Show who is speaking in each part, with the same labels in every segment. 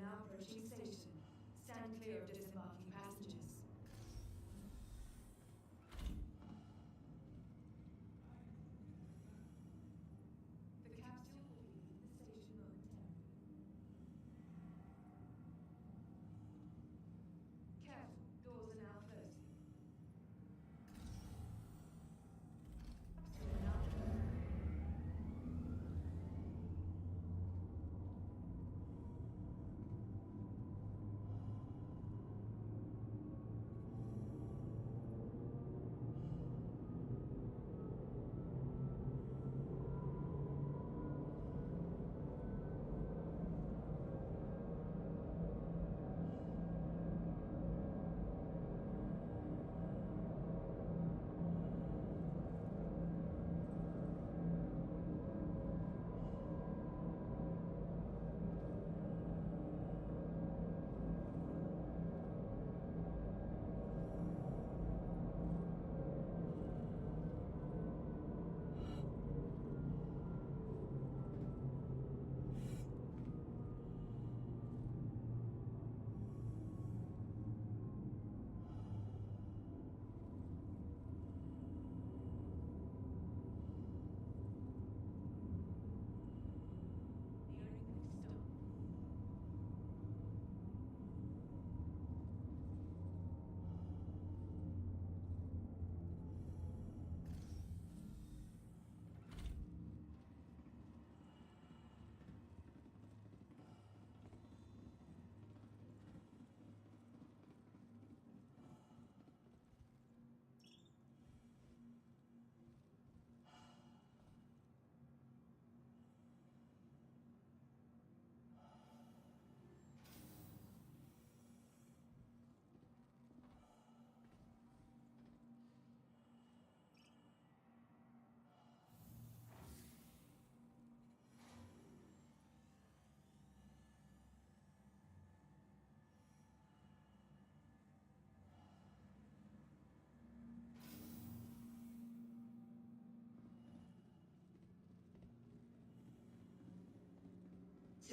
Speaker 1: now approaching station. Stand clear of disembarking passengers. The capsule will be leaving the station momentarily. Careful, doors are now closing. Capsule now closing.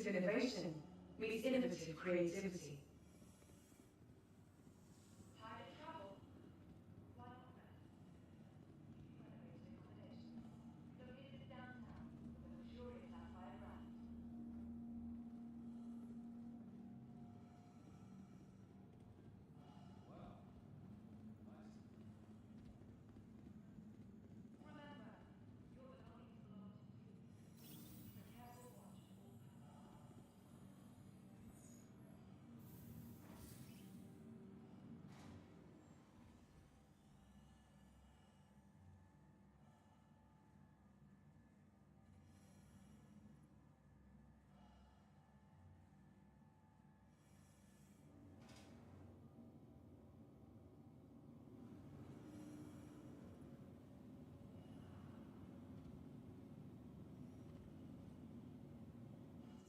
Speaker 1: Innovation meets innovative creativity.
Speaker 2: Time to travel. Why not that? Renovated accommodation. Located in downtown with a luxurious sapphire ground.
Speaker 3: Wow. Nice.
Speaker 2: Remember, your belongings belong to you. Keep a careful watch of all passengers.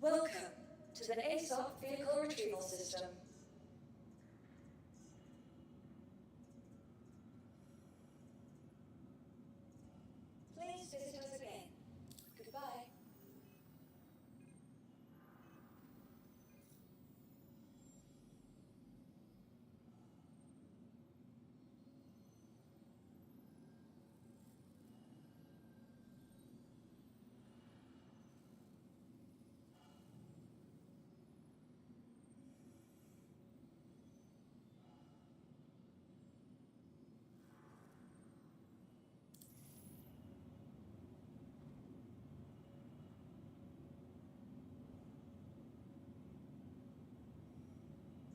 Speaker 4: Welcome to the ASOP Vehicle Retrieval System. Please visit us again. Goodbye.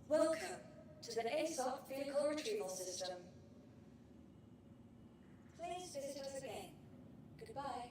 Speaker 4: Welcome to the ASOP Vehicle Retrieval System. Please visit us again. Goodbye.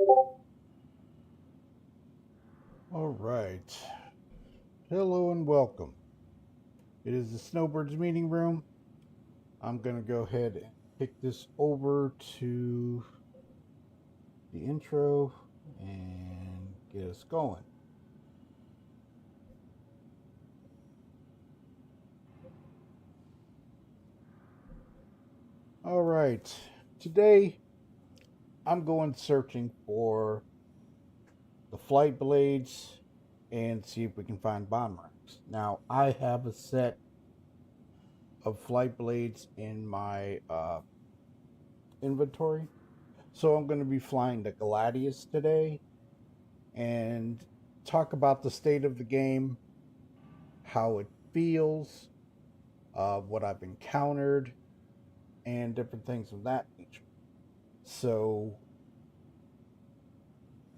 Speaker 5: All right. Hello and welcome. It is the Snowbirds meeting room. I'm going to go ahead and kick this over to the intro and get us going. All right. Today, I'm going searching for the flight blades and see if we can find bomb racks. Now, I have a set of flight blades in my inventory, so I'm going to be flying the Gladius today and talk about the state of the game, how it feels, what I've encountered, and different things of that nature. So,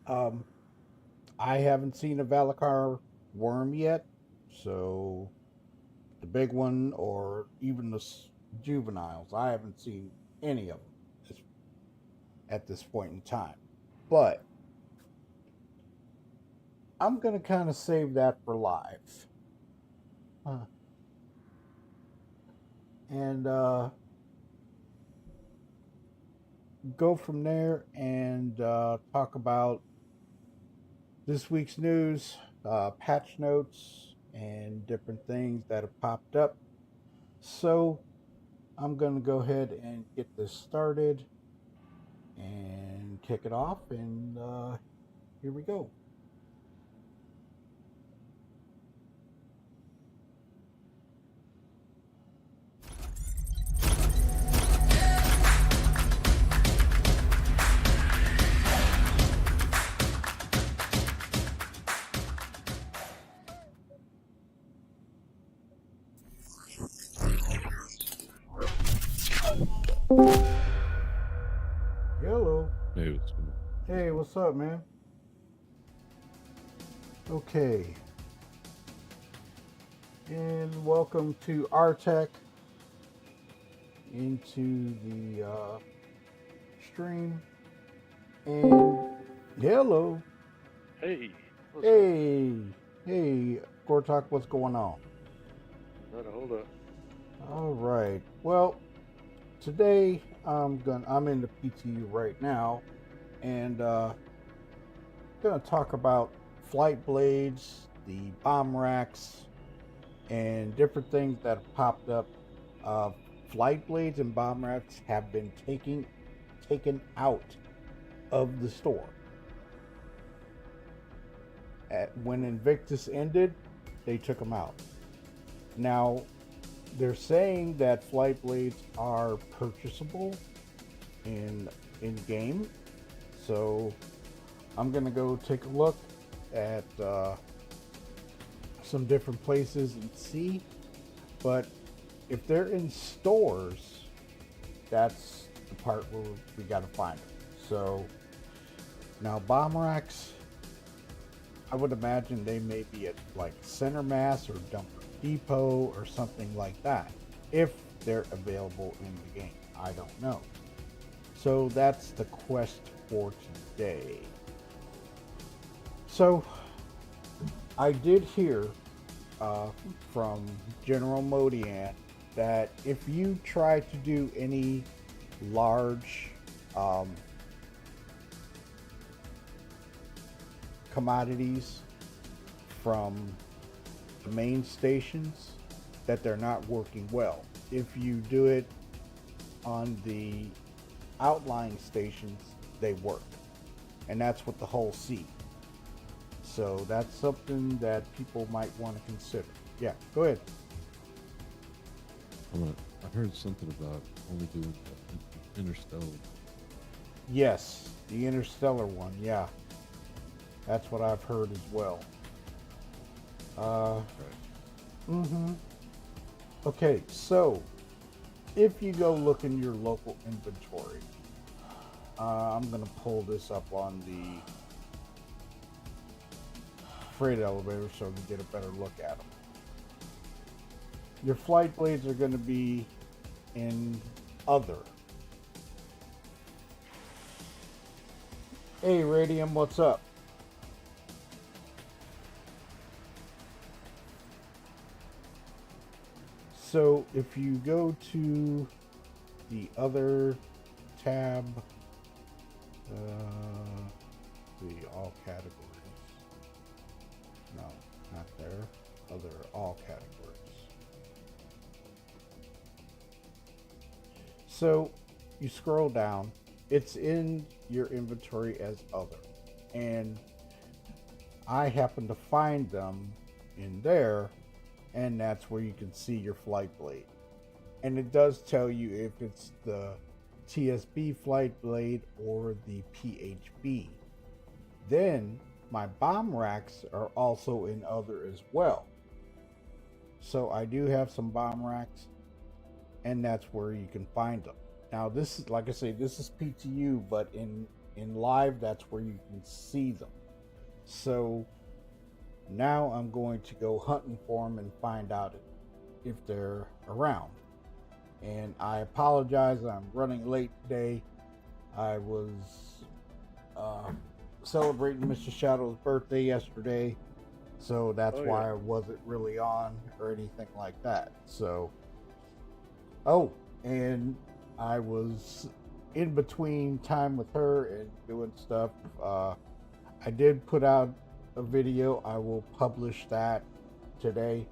Speaker 5: I haven't seen a Valakar worm yet, so the big one or even the juveniles, I haven't seen any of them at this point in time. But I'm going to kind of save that for live. And go from there and talk about this week's news, patch notes, and different things that have popped up. So I'm going to go ahead and get this started and kick it off, and here we go. Hello. Hey, what's up, man? Okay. And welcome to RTech into the stream. And hello.
Speaker 6: Hey.
Speaker 5: Hey, Gortok, what's going on?
Speaker 6: Not a whole lot.
Speaker 5: All right. Well, today I'm in the PTU right now, and gonna talk about flight blades, the bomb racks, and different things that have popped up. Flight blades and bomb racks have been taken out of the store. When Invictus ended, they took them out. Now, they're saying that flight blades are purchasable in game, so I'm gonna go take a look at some different places and see. But if they're in stores, that's the part where we gotta find them. So now bomb racks, I would imagine they may be at like Center Mass or Dumper Depot or something like that, if they're available in the game. I don't know. So that's the quest for today. So I did hear from General Modian that if you try to do any large commodities from the main stations, that they're not working well. If you do it on the outlying stations, they work. And that's what the whole C. So that's something that people might want to consider. Yeah, go ahead.
Speaker 7: I heard something about only doing Interstellar.
Speaker 5: Yes, the Interstellar one, yeah. That's what I've heard as well. Okay, so if you go look in your local inventory, I'm going to pull this up on the freight elevator so we can get a better look at them. Your flight blades are going to be in other. Hey, Radium, what's up? So if you go to the other tab, the all categories. No, not there. Other all categories. So you scroll down. It's in your inventory as other, and I happen to find them in there, and that's where you can see your flight blade. And it does tell you if it's the TSB flight blade or the PHB. Then my bomb racks are also in other as well. So I do have some bomb racks, and that's where you can find them. Now this is, like I say, this is PTU, but in live, that's where you can see them. So now I'm going to go hunting for them and find out if they're around. And I apologize, I'm running late today. I was celebrating Mr. Shadow's birthday yesterday, so that's why I wasn't really on or anything like that. So, and I was in between time with her and doing stuff. I did put out a video. I will publish that today,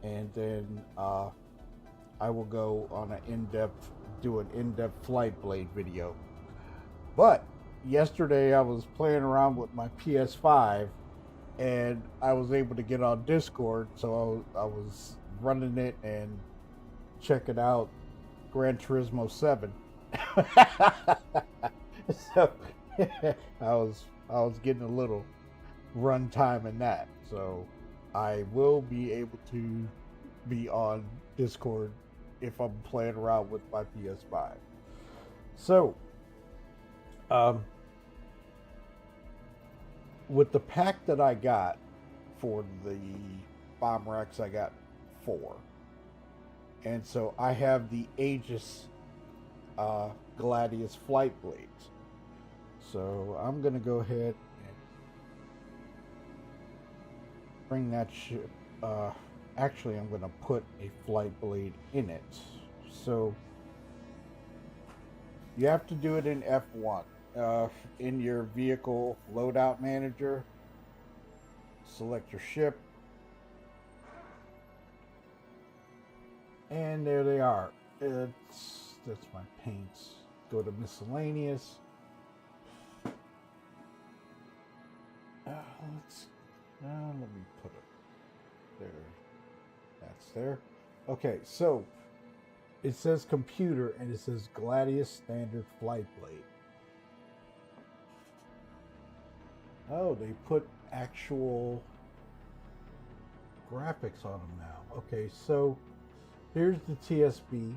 Speaker 5: and then I will go on an in-depth flight blade video. But yesterday I was playing around with my PS5, and I was able to get on Discord, so I was running it and checking out Gran Turismo 7. So I was getting a little run time in that. So I will be able to be on Discord if I'm playing around with my PS5. So with the pack that I got for the bomb racks, I got 4. And so I have the Aegis Gladius flight blades. So I'm going to go ahead and bring that ship. Actually, I'm going to put a flight blade in it. So you have to do it in F1. In your vehicle loadout manager, select your ship. And there they are. That's my paints. Go to miscellaneous. Let me put it there. That's there. Okay, so it says computer and it says Gladius standard flight blade. Oh, they put actual graphics on them now. Okay, so here's the TSB.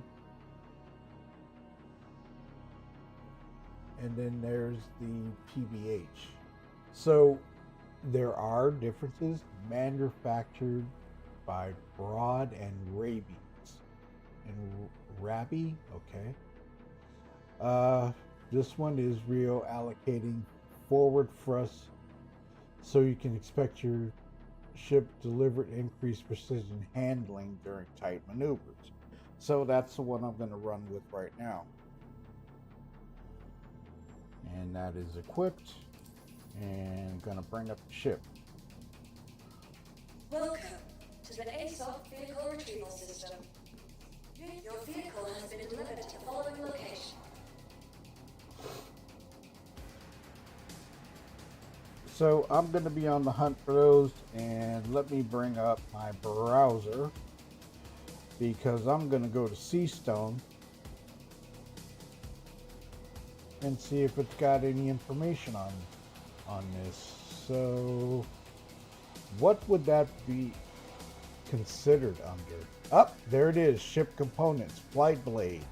Speaker 5: And then there's the PBH. So there are differences manufactured by Broad and Rabies. And Rabi, okay. This one is Rio allocating forward thrust, so you can expect your ship delivered increased precision handling during tight maneuvers. So that's the one I'm going to run with right now. And that is equipped. And I'm going to bring up the ship.
Speaker 4: Welcome to the ASOC vehicle retrieval system. Your vehicle has been delivered to the following location.
Speaker 5: So I'm going to be on the hunt for those, and let me bring up my browser because I'm going to go to Seastone and see if it's got any information on this. So what would that be considered under? Oh, there it is. Ship components, flight blades.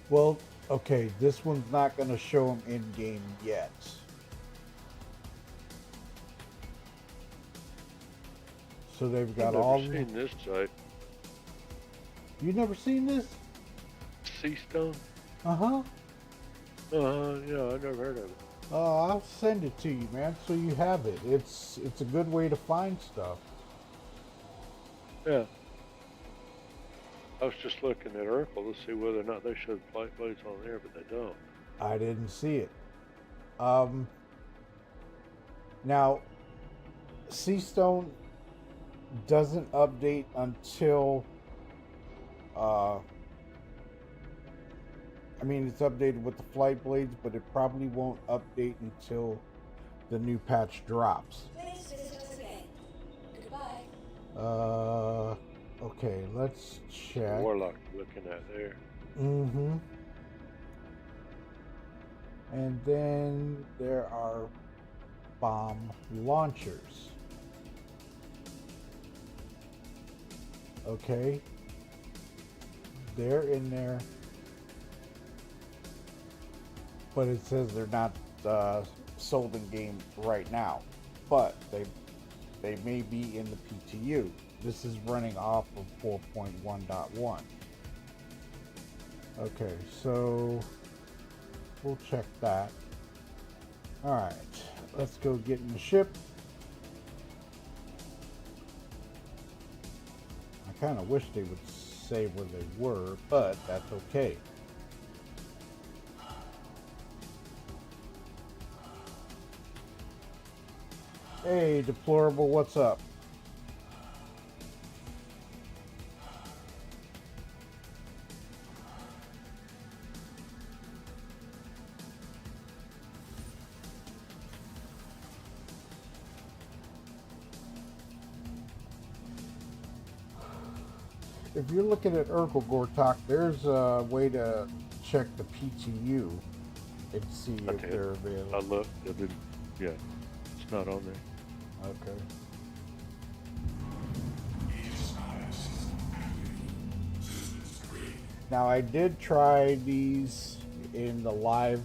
Speaker 5: Well, okay, this one's not going to show them in game yet. So they've got
Speaker 6: I've
Speaker 5: all.
Speaker 6: never seen this site.
Speaker 5: You never seen this?
Speaker 6: Seastone?
Speaker 5: Uh-huh.
Speaker 6: Yeah, I never heard of it.
Speaker 5: I'll send it to you, man, so you have it. It's a good way to find stuff.
Speaker 6: Yeah. I was just looking at Urkel to see whether or not they showed flight blades on there, but they don't.
Speaker 5: I didn't see it. Now, Seastone doesn't update until I mean, it's updated with the flight blades, but it probably won't update until the new patch drops.
Speaker 4: Please visit us again. Goodbye.
Speaker 5: Okay, let's check.
Speaker 6: Warlock looking at there.
Speaker 5: Mm-hmm. And then there are bomb launchers. Okay. They're in there. But it says they're not sold in game right now. But they may be in the PTU. This is running off of 4.1.1. Okay, so we'll check that. Alright, let's go get in the ship. I kind of wish they would say where they were, but that's okay. Hey, Deplorable, what's up? If you're looking at Urkel Gortok, there's a way to check the PTU and see if they're available.
Speaker 6: I looked, I didn't, yeah, it's not on there.
Speaker 5: Okay. Now I did try these in the live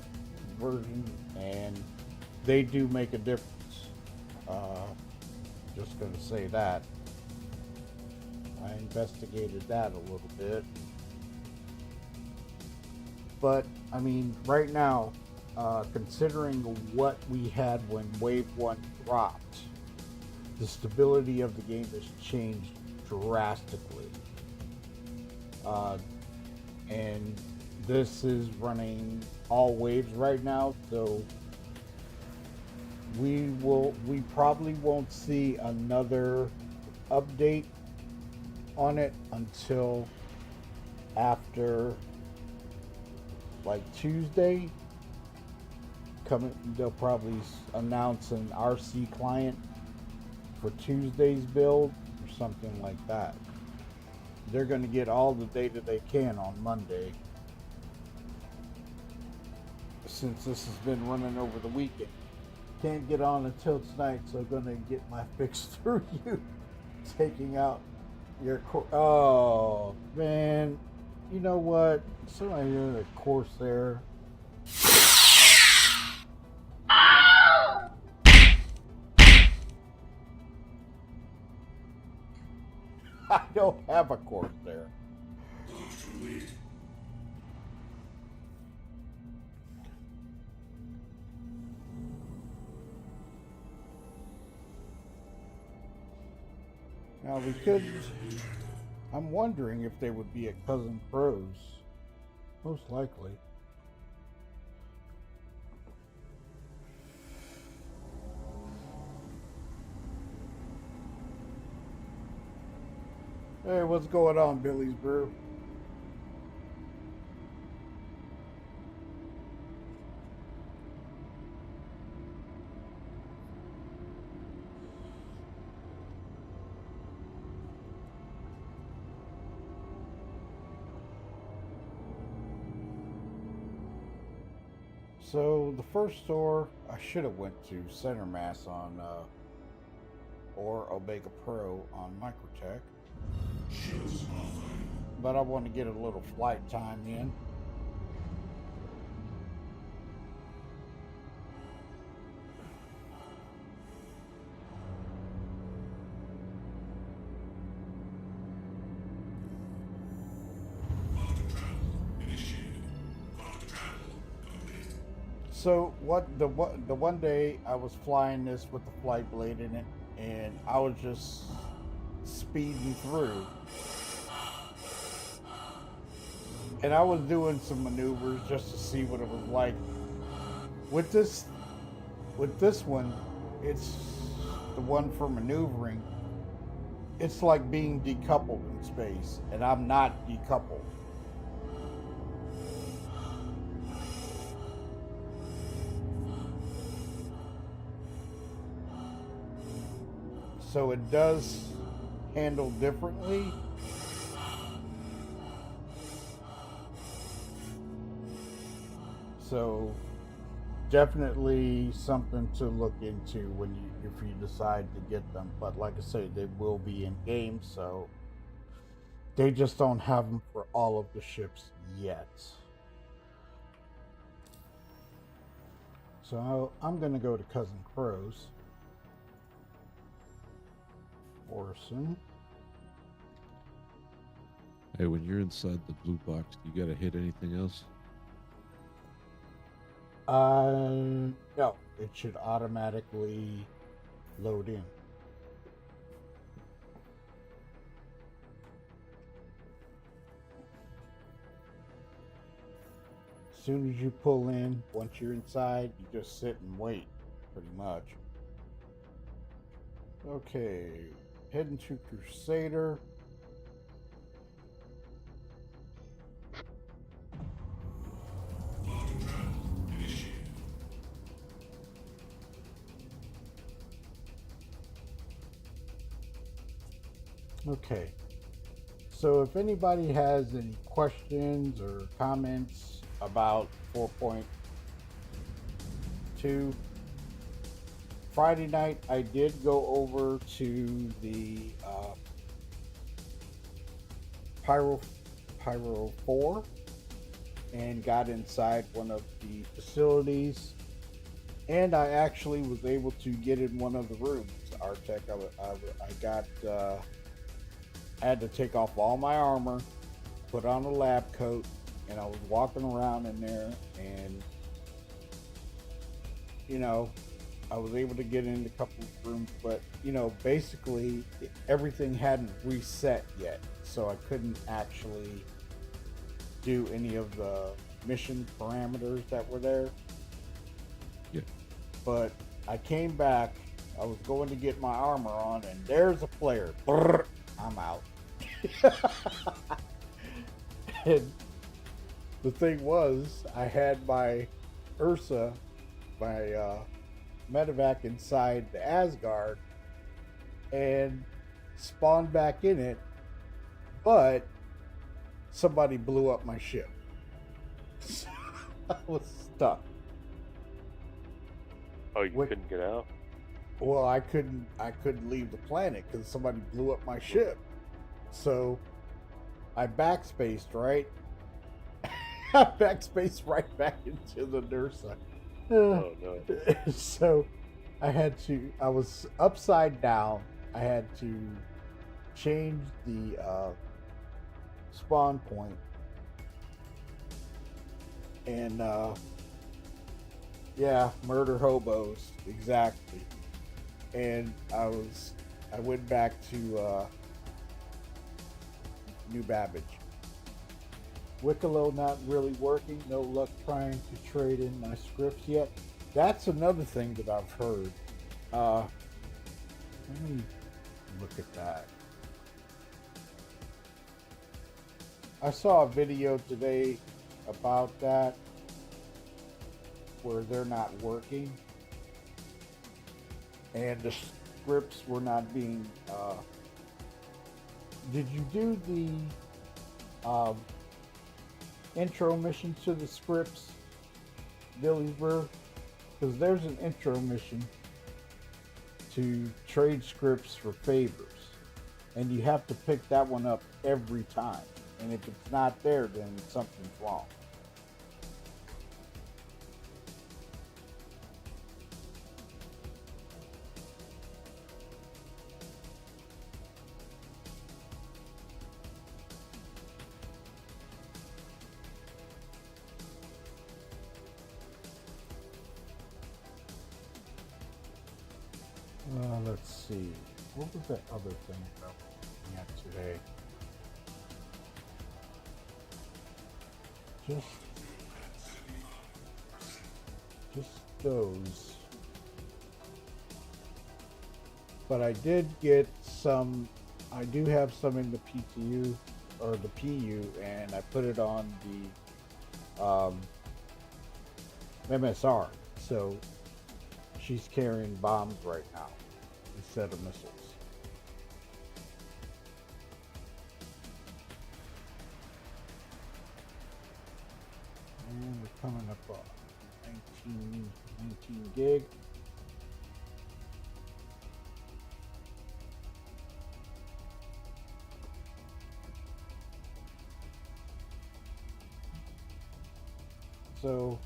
Speaker 5: version and they do make a difference. Just gonna say that. I investigated that a little bit. But I mean, right now, considering what we had when Wave 1 dropped, the stability of the game has changed drastically. And this is running all waves right now, so we probably won't see another update on it until after like Tuesday. They'll probably announce an RC client for Tuesday's build or something like that. They're going to get all the data they can on Monday, since this has been running over the weekend. Can't get on until tonight, so I'm going to get my fix through you taking out your oh man, you know what, somebody in the course there. I don't have a course there. Now we could, I'm wondering if they would be at Cousin Pros. Most likely. Hey, what's going on, Billy's Brew? So the first store I should have went to Center Mass on or Omega Pro on Microtech, but I want to get a little flight time in. So the one day I was flying this with the flight blade in it, and I was just speeding through, and I was doing some maneuvers just to see what it was like. With this one, it's the one for maneuvering. It's like being decoupled in space, and I'm not decoupled. So it does handle differently. So definitely something to look into when if you decide to get them. But like I say, they will be in game, so they just don't have them for all of the ships yet. So I'm gonna go to Cousin Crow's. Orson.
Speaker 7: Hey, when you're inside the blue box, you gotta hit anything else?
Speaker 5: No, it should automatically load in. As soon as you pull in, once you're inside, you just sit and wait, pretty much. Okay, heading to Crusader. Okay, so if anybody has any questions or comments about 4.2, Friday night I did go over to the Pyro 4 and got inside one of the facilities, and I actually was able to get in one of the rooms. Artec, I had to take off all my armor, put on a lab coat, and I was walking around in there, and you know, I was able to get in a couple of rooms, but you know, basically everything hadn't reset yet, so I couldn't actually do any of the mission parameters that were there.
Speaker 7: Yeah. But
Speaker 5: I came back, I was going to get my armor on, and there's a player. Brrr, I'm out. And the thing was, I had my Ursa, my medevac inside the Asgard, and spawned back in it, but somebody blew up my ship. So I was stuck.
Speaker 6: Oh, you couldn't get out?
Speaker 5: Well, I couldn't leave the planet because somebody blew up my ship. So I backspaced, right? I backspaced right back into the Nursa.
Speaker 6: Oh no.
Speaker 5: So I was upside down. I had to change the spawn point. And yeah, murder hobos, exactly. And I went back to New Babbage. Wicklow not really working. No luck trying to trade in my scripts yet. That's another thing that I've heard. Let me look at that. I saw a video today about that where they're not working and the scripts were not being did you do the intro mission to the scripts, Dilliesburg? Because there's an intro mission to trade scripts for favors, and you have to pick that one up every time, and if it's not there, then something's wrong. let's see. What was that other thing that I was looking at today? Just those. But I did get some. I do have some in the PTU or the PU, and I put it on the MSR. So she's carrying bombs right now instead of missiles. And we're coming up on 19 gig. So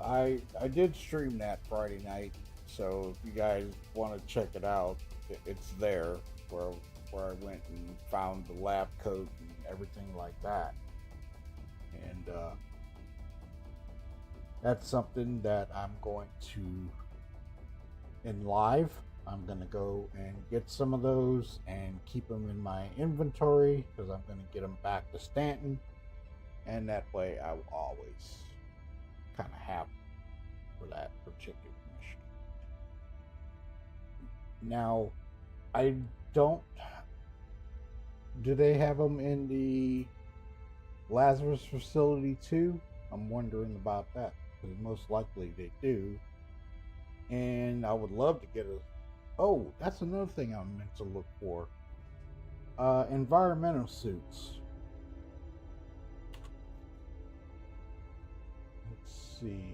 Speaker 5: I did stream that Friday night. So if you guys want to check it out, it's there where I went and found the lab coat and everything like that. And that's something that I'm going to, in live, I'm going to go and get some of those and keep them in my inventory because I'm going to get them back to Stanton. And that way I will always kind of have for that particular mission. Now, I don't... Do they have them in the Lazarus facility too? I'm wondering about that, because most likely they do. And I would love to get a... Oh, that's another thing I meant to look for. Environmental suits. Let's see.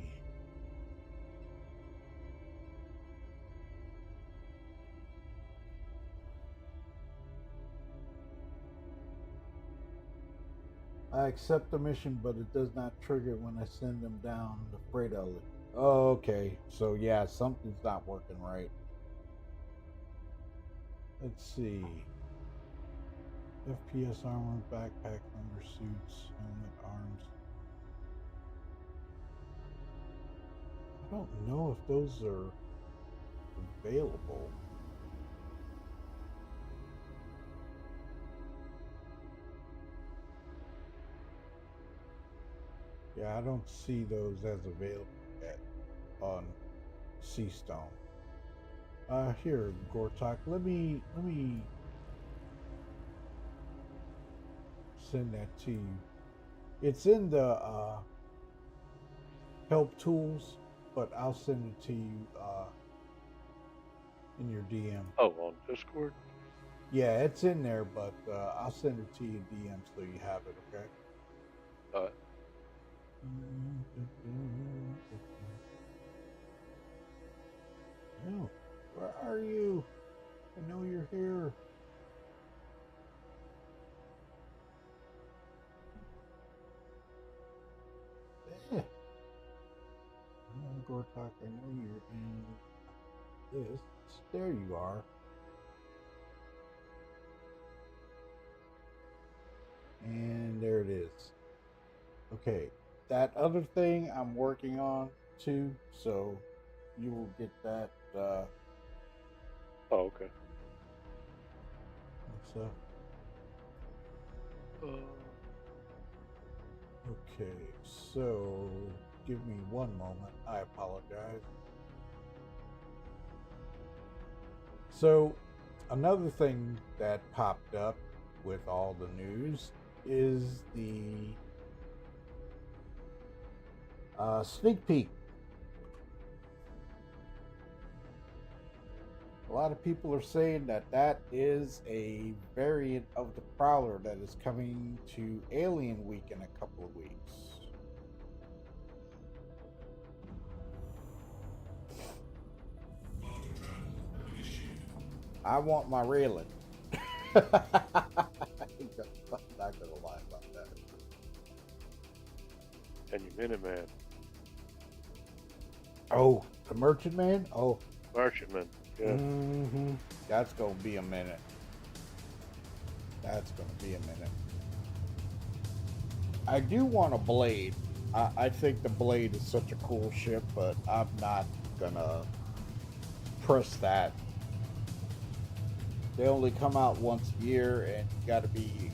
Speaker 5: I accept the mission, but it does not trigger when I send them down the freight outlet. Oh, okay. So yeah, something's not working right. Let's see. FPS armor, backpack, undersuits, helmet, arms. I don't know if those are available. Yeah, I don't see those as available yet on Seastone. Here, Gortok, let me send that to you. It's in the help tools, but I'll send it to you in your DM.
Speaker 6: Oh, on Discord?
Speaker 5: Yeah, it's in there, but I'll send it to you DM so you have it, okay? Oh, where are you? I know you're here. Yeah. Gortok, I know you're in this. There you are. And there it is. Okay. That other thing I'm working on too, so you will get that.
Speaker 6: Oh, okay.
Speaker 5: What's up? Okay, so give me one moment. I apologize. So another thing that popped up with all the news is the sneak peek. A lot of people are saying that that is a variant of the Prowler that is coming to Alien Week in a couple of weeks. I want my railing. I'm not gonna lie about that.
Speaker 6: And your Minuteman.
Speaker 5: Oh, the Merchant Man? Oh.
Speaker 6: Merchantman, yeah.
Speaker 5: Mm-hmm. That's gonna be a minute. That's gonna be a minute. I do want a Blade. I think the Blade is such a cool ship, but I'm not gonna press that. They only come out once a year, and you got to be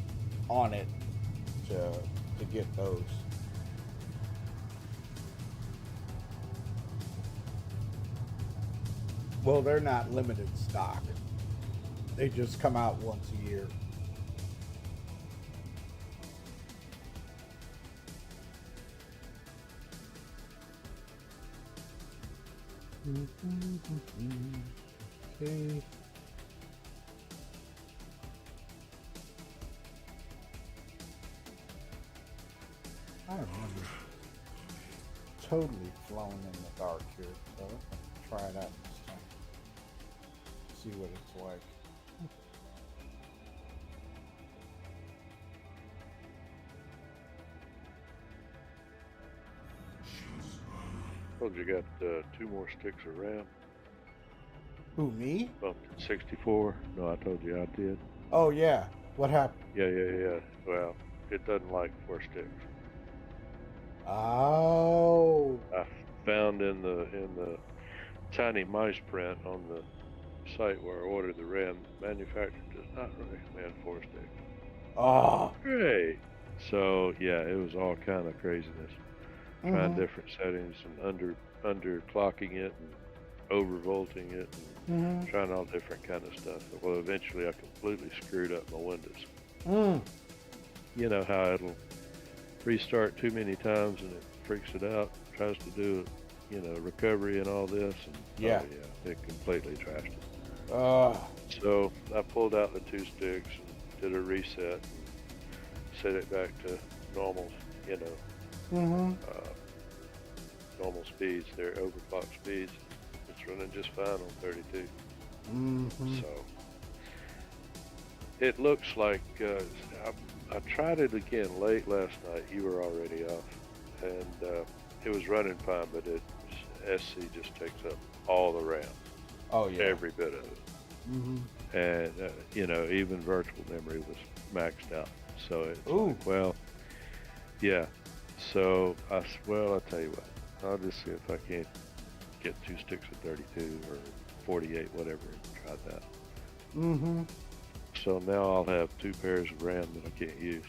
Speaker 5: on it to get those. Well, they're not limited stock. They just come out once a year. Okay. I remember totally flown in the dark here, so I'm gonna try that this time. See what it's like.
Speaker 6: Told you got 2 more sticks of RAM.
Speaker 5: Who, me?
Speaker 6: Bumped to 64. No, I told you I did.
Speaker 5: Oh yeah. What happened?
Speaker 6: Yeah. Well, it doesn't like 4 sticks.
Speaker 5: Oh.
Speaker 6: I found in the tiny mice print on the site where I ordered the RAM, the manufacturer does not recommend 4 sticks.
Speaker 5: Oh.
Speaker 6: Great. So yeah, it was all kind of craziness. Trying different settings and underclocking it and overvolting it and trying all different kind of stuff. Well, eventually I completely screwed up my Windows. You know how it'll restart too many times and it freaks it out, tries to do, recovery and all this, and
Speaker 5: yeah,
Speaker 6: it completely trashed it. So I pulled out the 2 sticks and did a reset and set it back to normal, normal speeds, their overclock speeds. It's running just fine on 32. So it looks like I tried it again late last night. You were already off, and it was running fine, but SC just takes up all the RAM.
Speaker 5: Oh yeah,
Speaker 6: every bit of it. And even virtual memory was maxed out. So it's like, well, yeah. So I'll tell you what. I'll just see if I can't get 2 sticks of 32 or 48, whatever, and try that. So now I'll have 2 pairs of RAM that I can't use.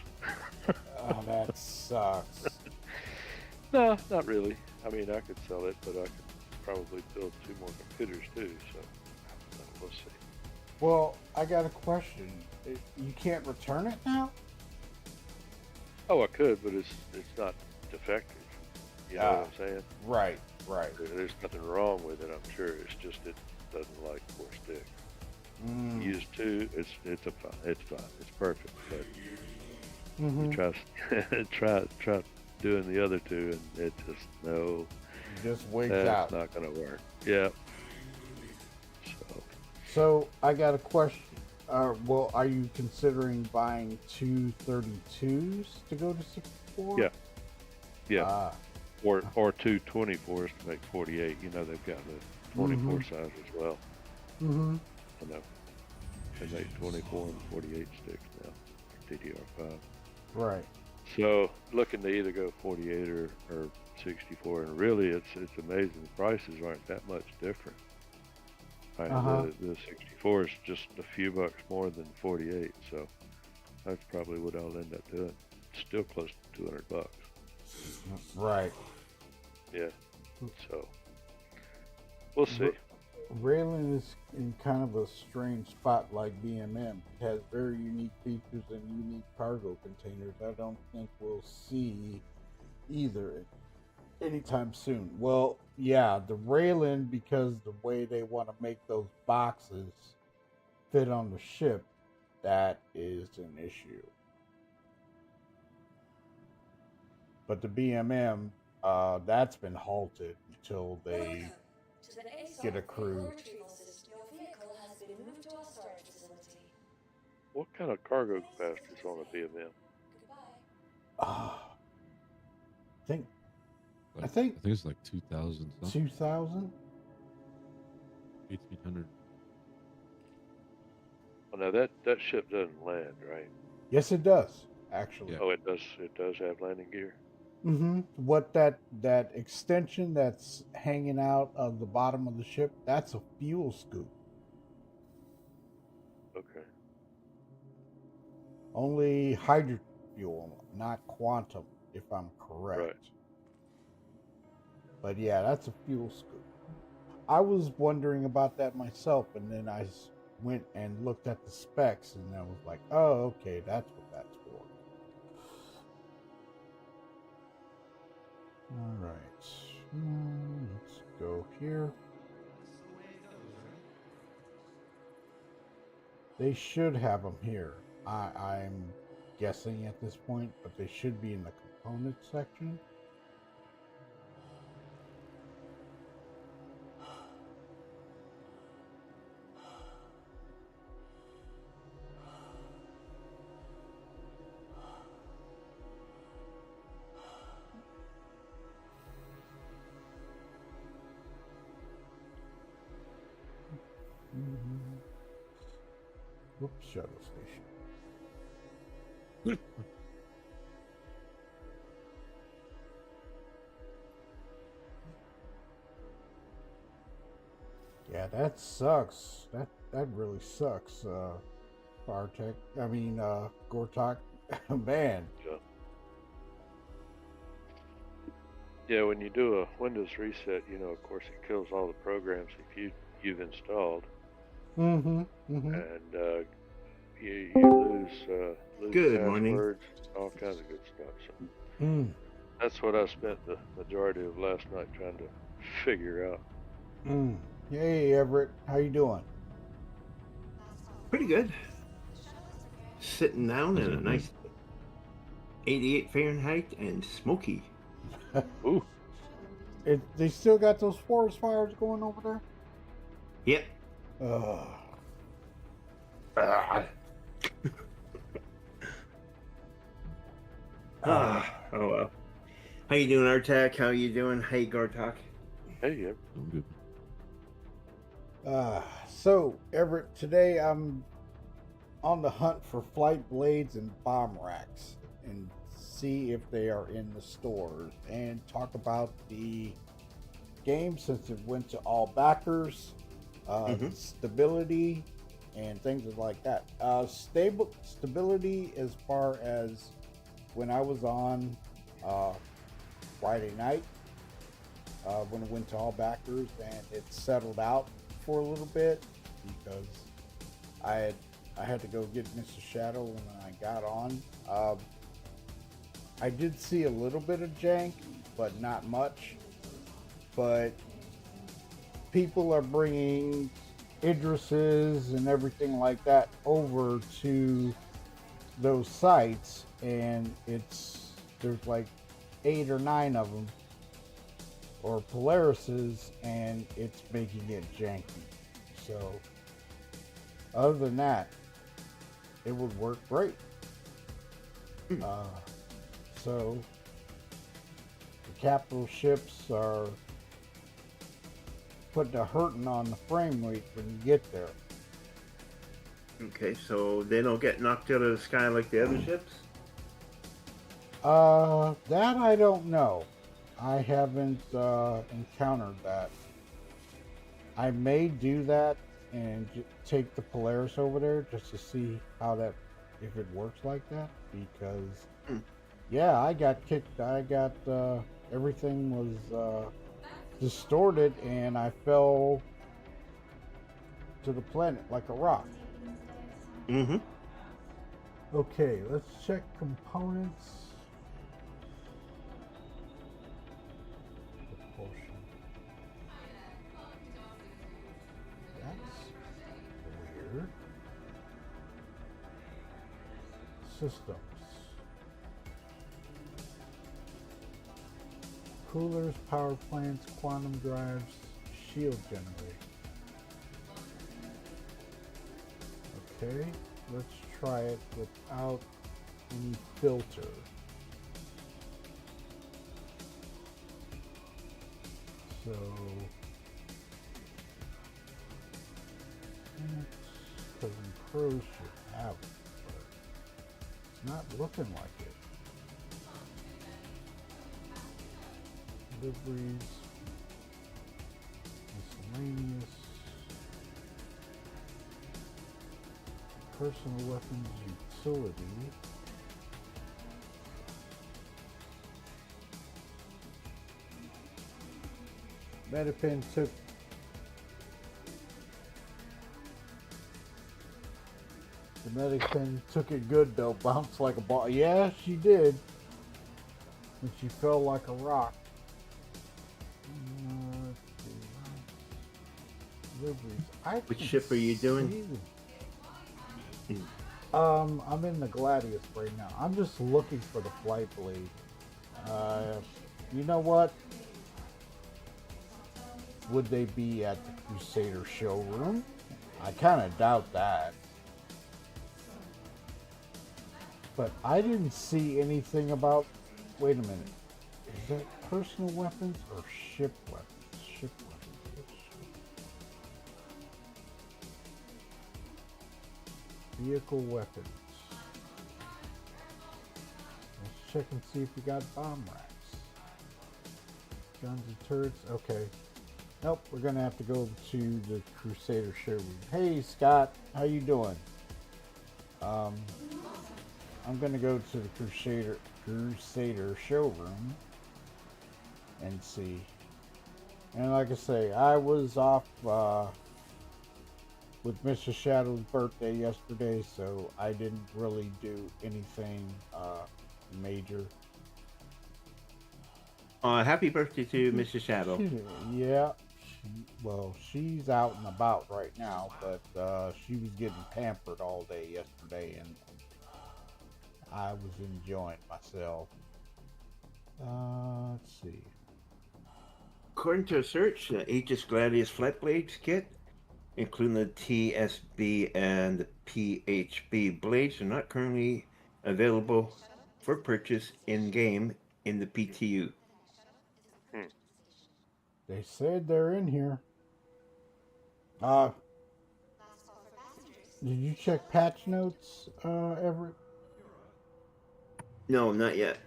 Speaker 5: Oh, that sucks.
Speaker 6: No, not really. I mean, I could sell it, but I could probably build 2 more computers too. So we'll see.
Speaker 5: Well, I got a question. You can't return it now?
Speaker 6: Oh, I could, but it's not defective. You know what I'm saying?
Speaker 5: Right.
Speaker 6: There's nothing wrong with it, I'm sure. It's just it doesn't like 4 sticks. Use 2, it's fine. It's perfect. But you try doing the other 2, and it
Speaker 5: just wigs
Speaker 6: that's
Speaker 5: out.
Speaker 6: It's not going to work. Yeah.
Speaker 5: So I got a question. Well, are you considering buying 2 32s to go to 64?
Speaker 6: Yeah. Or 2 24s to make 48. They've got the 24 size as well. They make 24 and 48 sticks now for DDR5.
Speaker 5: Right.
Speaker 6: So looking to either go 48 or 64, and really it's amazing. The prices aren't that much different. The 64 is just a few bucks more than 48, so that's probably what I'll end up doing. Still close to $200.
Speaker 5: Right.
Speaker 6: Yeah. So we'll see.
Speaker 5: Ryzen is in kind of a strange spot like BMM. It has very unique features and unique cargo containers. I don't think we'll see either anytime soon. Well, yeah, the Ryzen, because the way they want to make those boxes fit on the ship, that is an issue. But the BMM, that's been halted until they get a crew.
Speaker 6: What kind of cargo capacity is on a BMM?
Speaker 5: I think
Speaker 7: it's like 2,000.
Speaker 5: 2,000?
Speaker 7: 1,800.
Speaker 6: Oh, now that ship doesn't land, right?
Speaker 5: Yes, it does, actually.
Speaker 7: Yeah.
Speaker 6: Oh, it does. It does have landing gear.
Speaker 5: What that extension that's hanging out of the bottom of the ship, that's a fuel scoop.
Speaker 6: Okay.
Speaker 5: Only hydrogen fuel, not quantum, if I'm correct.
Speaker 6: Right.
Speaker 5: But yeah, that's a fuel scoop. I was wondering about that myself, and then I went and looked at the specs, and I was like, oh, okay, that's what that's for. All right. Let's go here. They should have them here. I'm guessing at this point, but they should be in the components section. Whoops, shuttle station. Yeah, that sucks. That really sucks. Bartek. I mean, Gortok. Man.
Speaker 6: Yeah. Yeah, when you do a Windows reset, you know, of course, it kills all the programs you've installed, and you lose
Speaker 8: Good morning.
Speaker 6: passwords, all kinds of good stuff. So that's what I spent the majority of last night trying to figure out.
Speaker 5: Hey, Everett, how you doing?
Speaker 8: Pretty good. Sitting down in a nice 88 Fahrenheit and smoky.
Speaker 6: Ooh.
Speaker 5: They still got those forest fires going over there?
Speaker 8: Yep.
Speaker 5: Oh
Speaker 8: well. How you doing, Artak? How you doing? Hey, Gortok.
Speaker 6: Hey, yeah.
Speaker 7: I'm good.
Speaker 5: So, Everett, today I'm on the hunt for flight blades and bomb racks and see if they are in the stores and talk about the game since it went to all backers, stability, and things like that. Stability as far as when I was on Friday night, when it went to all backers, and it settled out for a little bit because I had to go get Mr. Shadow when I got on. I did see a little bit of jank, but not much. But people are bringing Idrises and everything like that over to those sites, and there's like 8 or 9 of them, or Polarises, and it's making it janky. So other than that, it would work great. So the capital ships are putting a hurting on the frame rate when you get there.
Speaker 8: Okay, so they don't get knocked out of the sky like the other ships?
Speaker 5: That I don't know. I haven't encountered that. I may do that and take the Polaris over there just to see if it works like that, because yeah, I got kicked. Everything was distorted, and I fell to the planet like a rock. Okay, let's check components. Propulsion. That's weird. Systems. Coolers, power plants, quantum drives, shield generator. Okay, let's try it without any filter. So, Cousin Crow should have it, but it's not looking like it. Deliveries. Miscellaneous. Personal weapons utility. Metapin took the Metapin took it good though, bounced like a ball. Yeah, she did. And she fell like a rock. Deliveries.
Speaker 8: Which ship are you doing?
Speaker 5: I'm in the Gladius right now. I'm just looking for the flight blade. You know what? Would they be at the Crusader showroom? I kind of doubt that. But I didn't see anything about... Wait a minute. Is that personal weapons or ship weapons? Ship weapons. Vehicle weapons. Let's check and see if we got bomb racks. Guns and turrets. Okay. Nope, we're gonna have to go to the Crusader showroom. Hey Scott, how you doing? I'm gonna go to the Crusader showroom and see. And like I say, I was off with Mr. Shadow's birthday yesterday, so I didn't really do anything major.
Speaker 8: Happy birthday to Mr. Shadow.
Speaker 5: Yeah. Well, she's out and about right now, but she was getting pampered all day yesterday, and I was enjoying myself. Let's see.
Speaker 8: According to a search, the Aegis Gladius Flight Blades kit, including the TSB and the PHB blades, are not currently available for purchase in-game in the PTU.
Speaker 5: They said they're in here. Did you check patch notes, Everett?
Speaker 8: No, not yet.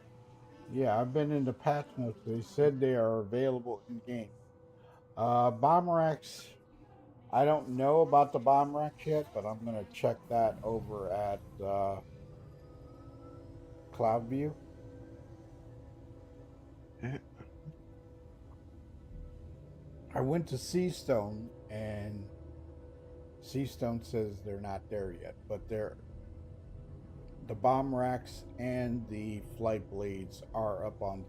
Speaker 5: Yeah, I've been into patch notes. They said they are available in game. Bomb racks. I don't know about the bomb racks yet, but I'm gonna check that over at CloudView. I went to Seastone, and Seastone says they're not there yet, but the bomb racks and the flight blades are up on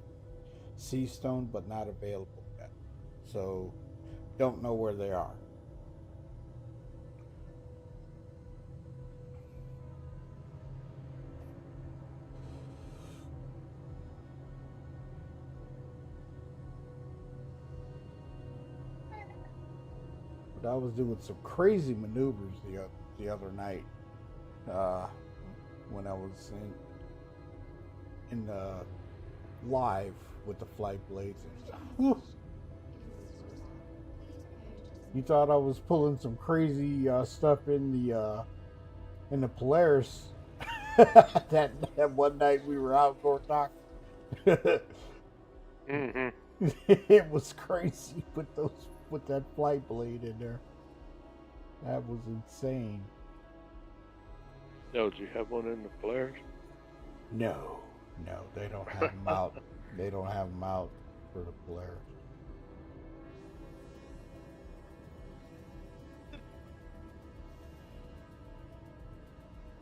Speaker 5: Seastone, but not available yet. So, don't know where they are. I was doing some crazy maneuvers the other night when I was in live with the flight blades and stuff. Whew. You thought I was pulling some crazy stuff in the Polaris that one night we were out North Dock.
Speaker 6: Mm-hmm.
Speaker 5: It was crazy with that flight blade in there. That was insane.
Speaker 6: No, did you have one in the Polaris?
Speaker 5: No, they don't have them out. They don't have them out for the Polaris.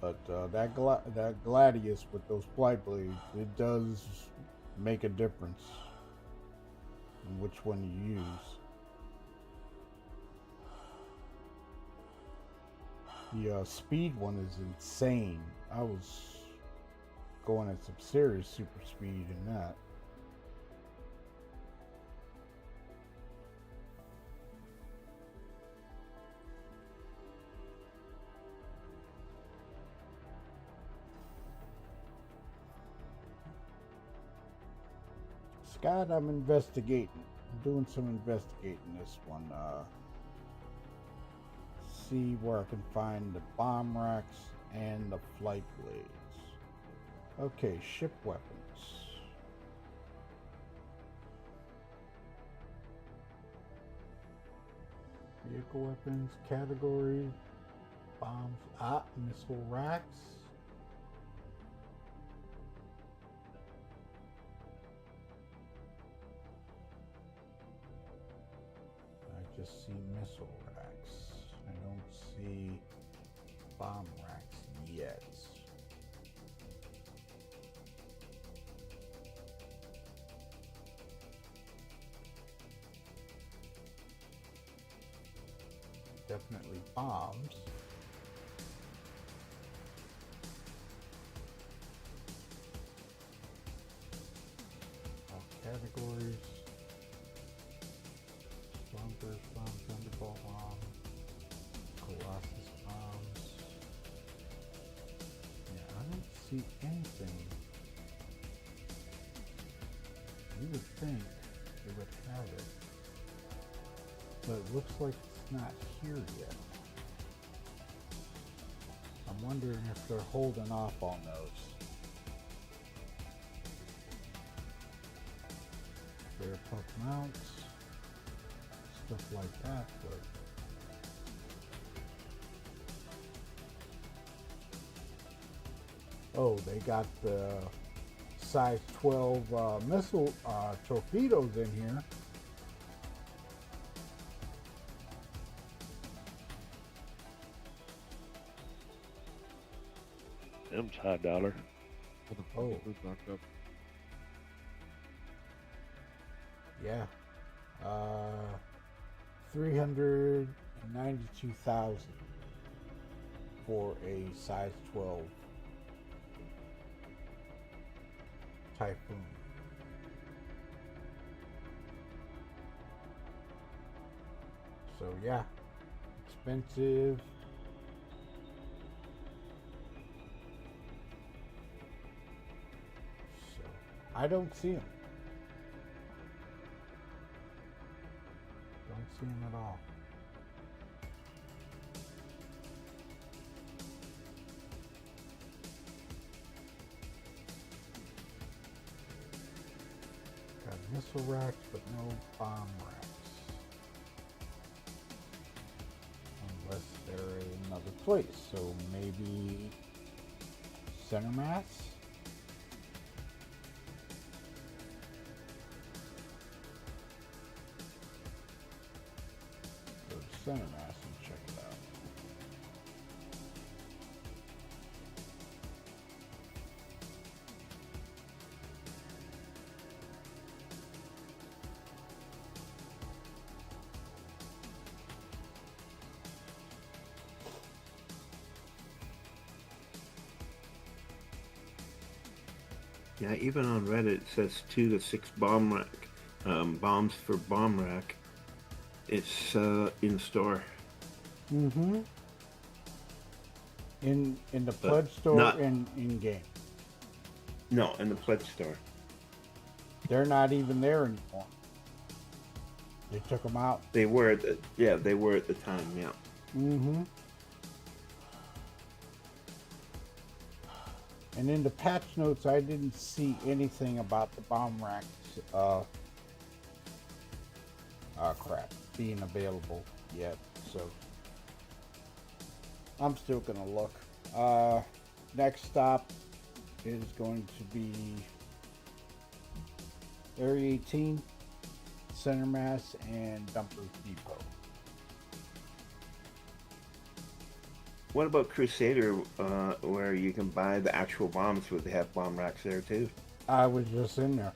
Speaker 5: But that Gladius with those flight blades, it does make a difference in which one you use. The speed one is insane. I was going at some serious super speed in that. Scott, I'm investigating. I'm doing some investigating this one. See where I can find the bomb racks and the flight blades. Okay, ship weapons. Vehicle weapons, category, bombs, missile racks. I just see missile racks. I don't see bomb racks yet. Definitely bombs. All categories. Snowbirds bomb, Thunderbolt bomb, Colossus bombs. Yeah, I don't see anything. You would think it would have it, but it looks like it's not here yet. I'm wondering if they're holding off on those. Bear puff mounts, stuff like that, but oh, they got the size 12 missile torpedoes in here.
Speaker 6: Them's high dollar.
Speaker 5: Oh.
Speaker 7: Locked up.
Speaker 5: Yeah. 392,000 for a size 12 Typhoon. So yeah, expensive. So I don't see them. Don't see them at all. Got missile racks, but no bomb racks. Unless they're in another place. So maybe center mass? Go to center mass and check it out.
Speaker 8: Yeah, even on Reddit it says 2 to 6 bomb rack, bombs for bomb rack. It's in store.
Speaker 5: Mm-hmm. In the pledge store,
Speaker 8: not-
Speaker 5: in game.
Speaker 8: No, in the pledge store.
Speaker 5: They're not even there anymore. They took them out.
Speaker 8: They were at the they were at the time. Yeah.
Speaker 5: Mm-hmm. And in the patch notes, I didn't see anything about the bomb racks, crap, being available yet. So I'm still gonna look. Next stop is going to be Area 18, Center Mass, and Dumpers Depot.
Speaker 8: What about Crusader, where you can buy the actual bombs? Would they have bomb racks there too?
Speaker 5: I was just in there.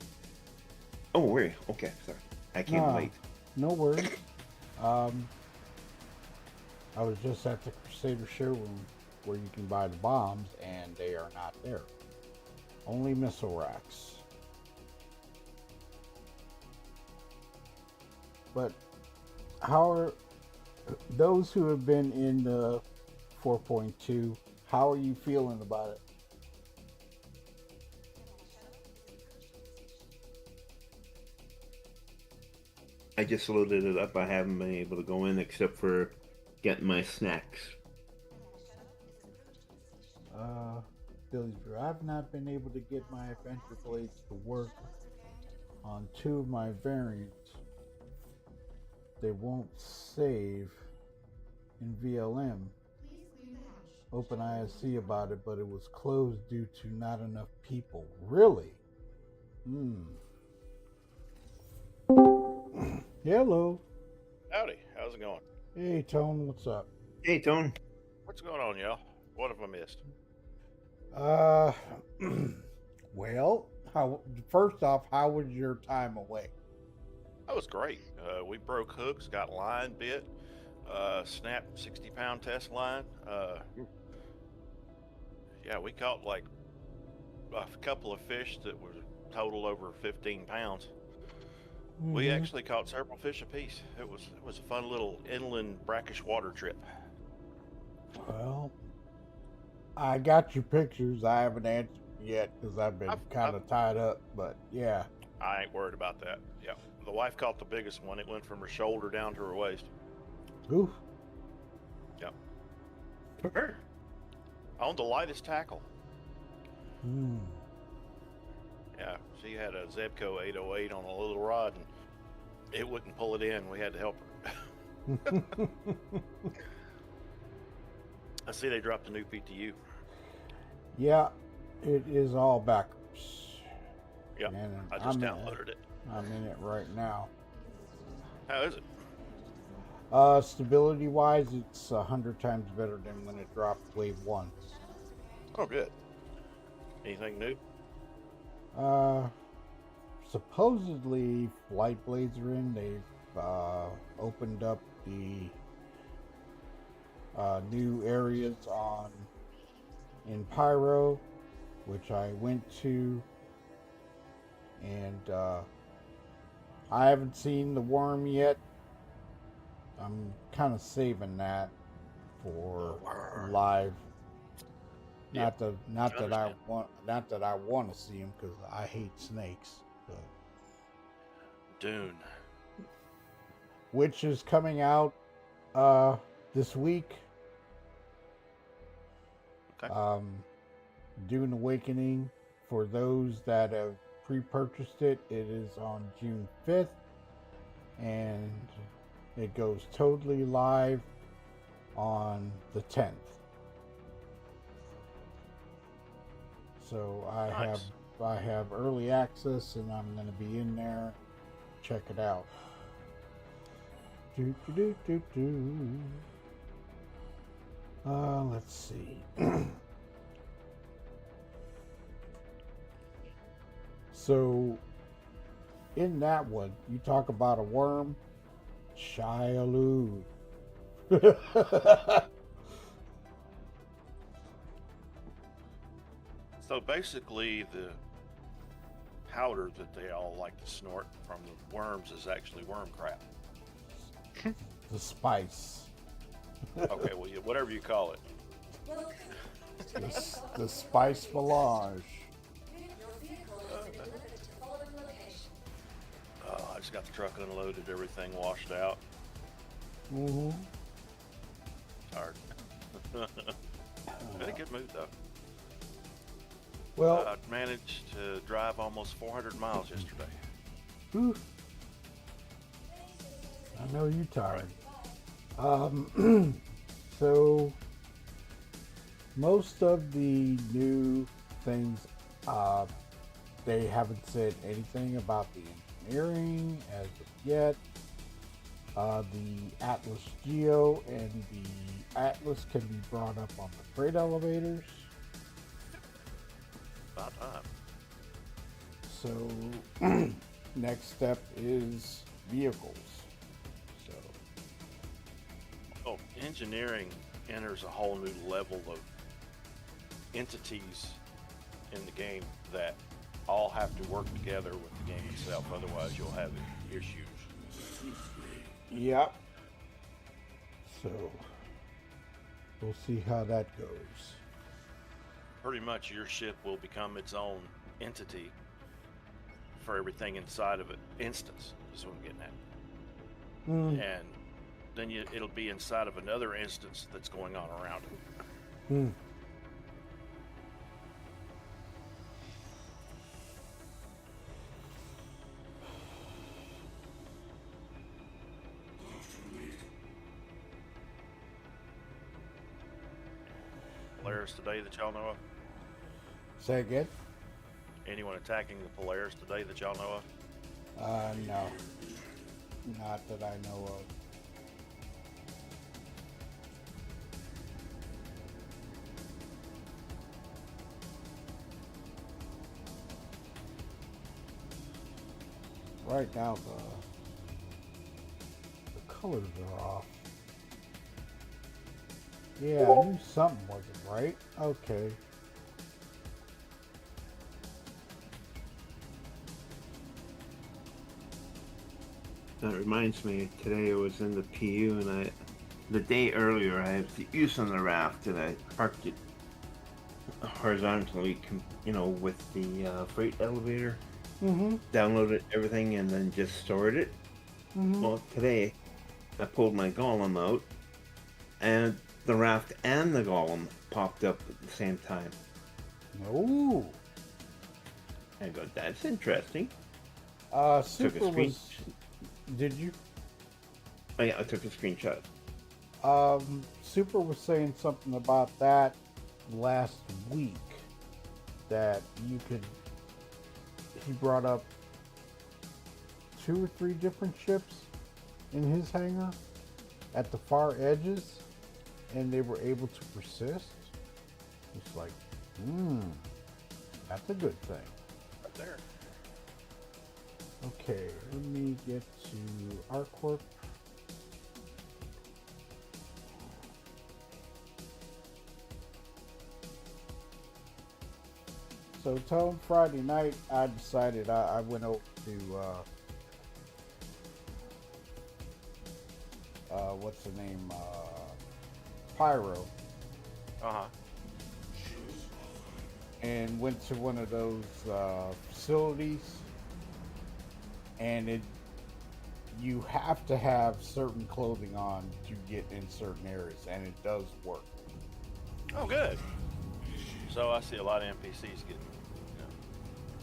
Speaker 8: Oh, were you? Okay, sorry. I came late.
Speaker 5: No worries. I was just at the Crusader showroom where you can buy the bombs, and they are not there. Only missile racks. But how are those who have been in the 4.2, how are you feeling about it?
Speaker 8: I just loaded it up. I haven't been able to go in except for getting my snacks.
Speaker 5: Billy's Brew. I've not been able to get my adventure blades to work on 2 of my variants. They won't save in VLM. OpenISC about it, but it was closed due to not enough people. Really? Hello.
Speaker 9: Howdy, how's it going?
Speaker 5: Hey, Tone, what's up?
Speaker 8: Hey, Tone.
Speaker 9: What's going on, y'all? What have I missed?
Speaker 5: Well, first off, how was your time away?
Speaker 9: That was great. We broke hooks, got line bit, snapped 60-pound test line. Yeah, we caught like a couple of fish that were total over 15 pounds. We actually caught several fish apiece. It was a fun little inland brackish water trip.
Speaker 5: Well, I got your pictures. I haven't answered yet because I've been kind of tied up, but yeah.
Speaker 9: I ain't worried about that. Yeah, the wife caught the biggest one. It went from her shoulder down to her waist.
Speaker 5: Oof.
Speaker 9: Yep. On the lightest tackle. Yeah, she had a Zebco 808 on a little rod, and it wouldn't pull it in. We had to help her. I see they dropped a new PTU.
Speaker 5: Yeah, it is all backwards.
Speaker 9: Yep, I just downloaded it.
Speaker 5: I'm in it right now.
Speaker 9: How is it?
Speaker 5: Stability-wise, it's 100 times better than when it dropped Wave 1.
Speaker 9: Oh, good. Anything new?
Speaker 5: Supposedly flight blades are in. They've opened up the new areas in Pyro, which I went to, and I haven't seen the worm yet. I'm kind of saving that for live.
Speaker 9: Yep.
Speaker 5: Not that I want to see him because I hate snakes. But
Speaker 9: Dune.
Speaker 5: which is coming out this week.
Speaker 9: Okay.
Speaker 5: Dune Awakening, for those that have pre-purchased it, it is on June 5th, and it goes totally live on the 10th. So I have early access, and I'm going to be in there. Check it out. Let's see. So, in that one, you talk about a worm, Shialoo.
Speaker 9: So basically, the powder that they all like to snort from the worms is actually worm crap.
Speaker 5: The spice.
Speaker 9: Okay, well, whatever you call it.
Speaker 5: The spice melange.
Speaker 9: I just got the truck unloaded, everything washed out.
Speaker 5: Mm-hmm.
Speaker 9: Hard. In a good mood though.
Speaker 5: Well,
Speaker 9: I managed to drive almost 400 miles yesterday.
Speaker 5: whew, I know you tired. So most of the new things, they haven't said anything about the engineering as of yet. The Atlas Geo and the Atlas can be brought up on the freight elevators.
Speaker 9: About time.
Speaker 5: So next step is vehicles. So
Speaker 9: Engineering enters a whole new level of entities in the game that all have to work together with the game itself. Otherwise, you'll have issues.
Speaker 5: yep. So we'll see how that goes.
Speaker 9: Pretty much, your ship will become its own entity for everything inside of it. Instance is what I'm getting at. And then it'll be inside of another instance that's going on around it. Polaris today that y'all know of?
Speaker 5: Say again?
Speaker 9: Anyone attacking the Polaris today that y'all know of?
Speaker 5: No. Not that I know of. Right now, the colors are off. Yeah, I knew something wasn't right. Okay.
Speaker 8: That reminds me, today I was in the PU and the day earlier I had the use on the raft and I parked it horizontally, with the freight elevator.
Speaker 5: Mm-hmm.
Speaker 8: Downloaded everything and then just stored it.
Speaker 5: Mm-hmm.
Speaker 8: Well, today I pulled my golem out and the raft and the golem popped up at the same time.
Speaker 5: Oh.
Speaker 8: I go, that's interesting.
Speaker 5: Super was... Did you?
Speaker 8: Oh yeah, I took a screenshot.
Speaker 5: Super was saying something about that last week, that you could... He brought up 2 or 3 different ships in his hangar at the far edges, and they were able to persist. It's like, that's a good thing.
Speaker 9: Right there.
Speaker 5: Okay, let me get to ArcCorp. So, Tone, Friday night, I decided I went over to, what's the name, Pyro.
Speaker 9: Uh-huh.
Speaker 5: And went to one of those facilities, and you have to have certain clothing on to get in certain areas, and it does work.
Speaker 9: Oh, good. So I see a lot of NPCs getting,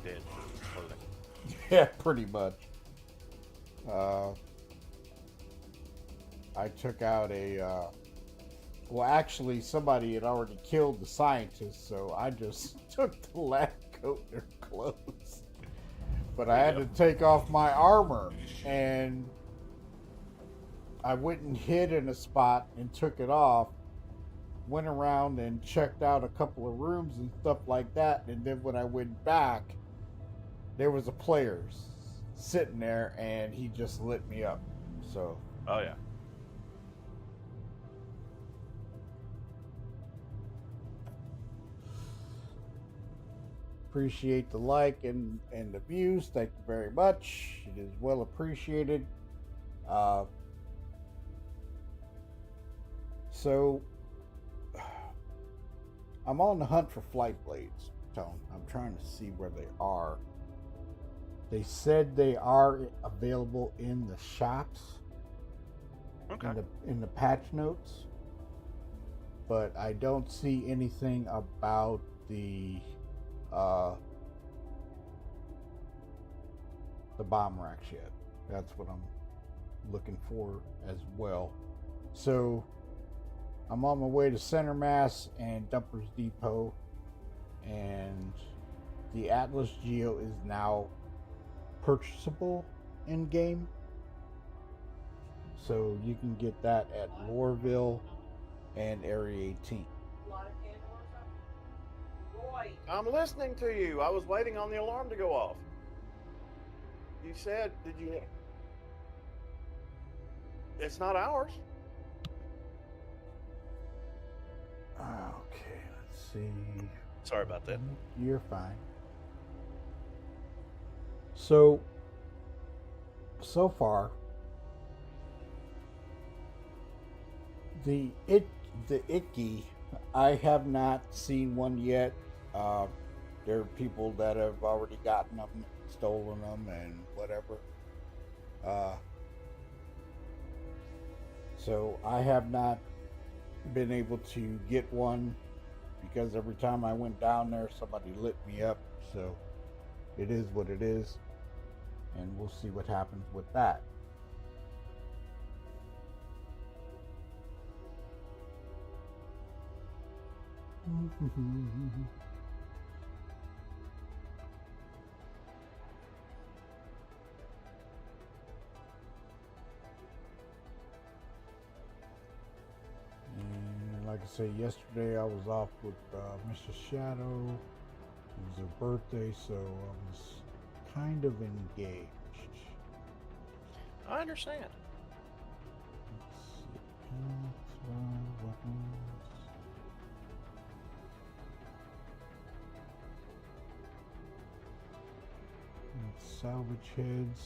Speaker 9: dead for clothing.
Speaker 5: Yeah, pretty much. I took out well, actually, somebody had already killed the scientist, so I just took the lab coat and their clothes. But I had to take off my armor, and I went and hid in a spot and took it off, went around and checked out a couple of rooms and stuff like that, and then when I went back, there was a player sitting there, and he just lit me up. So.
Speaker 9: Oh, yeah.
Speaker 5: Appreciate the like and the views. Thank you very much. It is well appreciated. So I'm on the hunt for flight blades, Tone. I'm trying to see where they are. They said they are available in the shops.
Speaker 9: Okay.
Speaker 5: In the patch notes, but I don't see anything about the bomb racks yet. That's what I'm looking for as well. So I'm on my way to Center Mass and Dumpers Depot, and the Atlas Geo is now purchasable in game, so you can get that at Lorville and Area 18.
Speaker 9: I'm listening to you. I was waiting on the alarm to go off. You said, did you? It's not ours.
Speaker 5: Okay, let's see.
Speaker 9: Sorry about that.
Speaker 5: You're fine. So far, the Icky, I have not seen one yet. There are people that have already gotten them, stolen them, and whatever. So I have not been able to get one, because every time I went down there, somebody lit me up. So it is what it is, and we'll see what happens with that. And like I say, yesterday I was off with Mr. Shadow. It was her birthday, so I was kind of engaged.
Speaker 9: I understand.
Speaker 5: Let's see. Weapons. Let's salvage heads.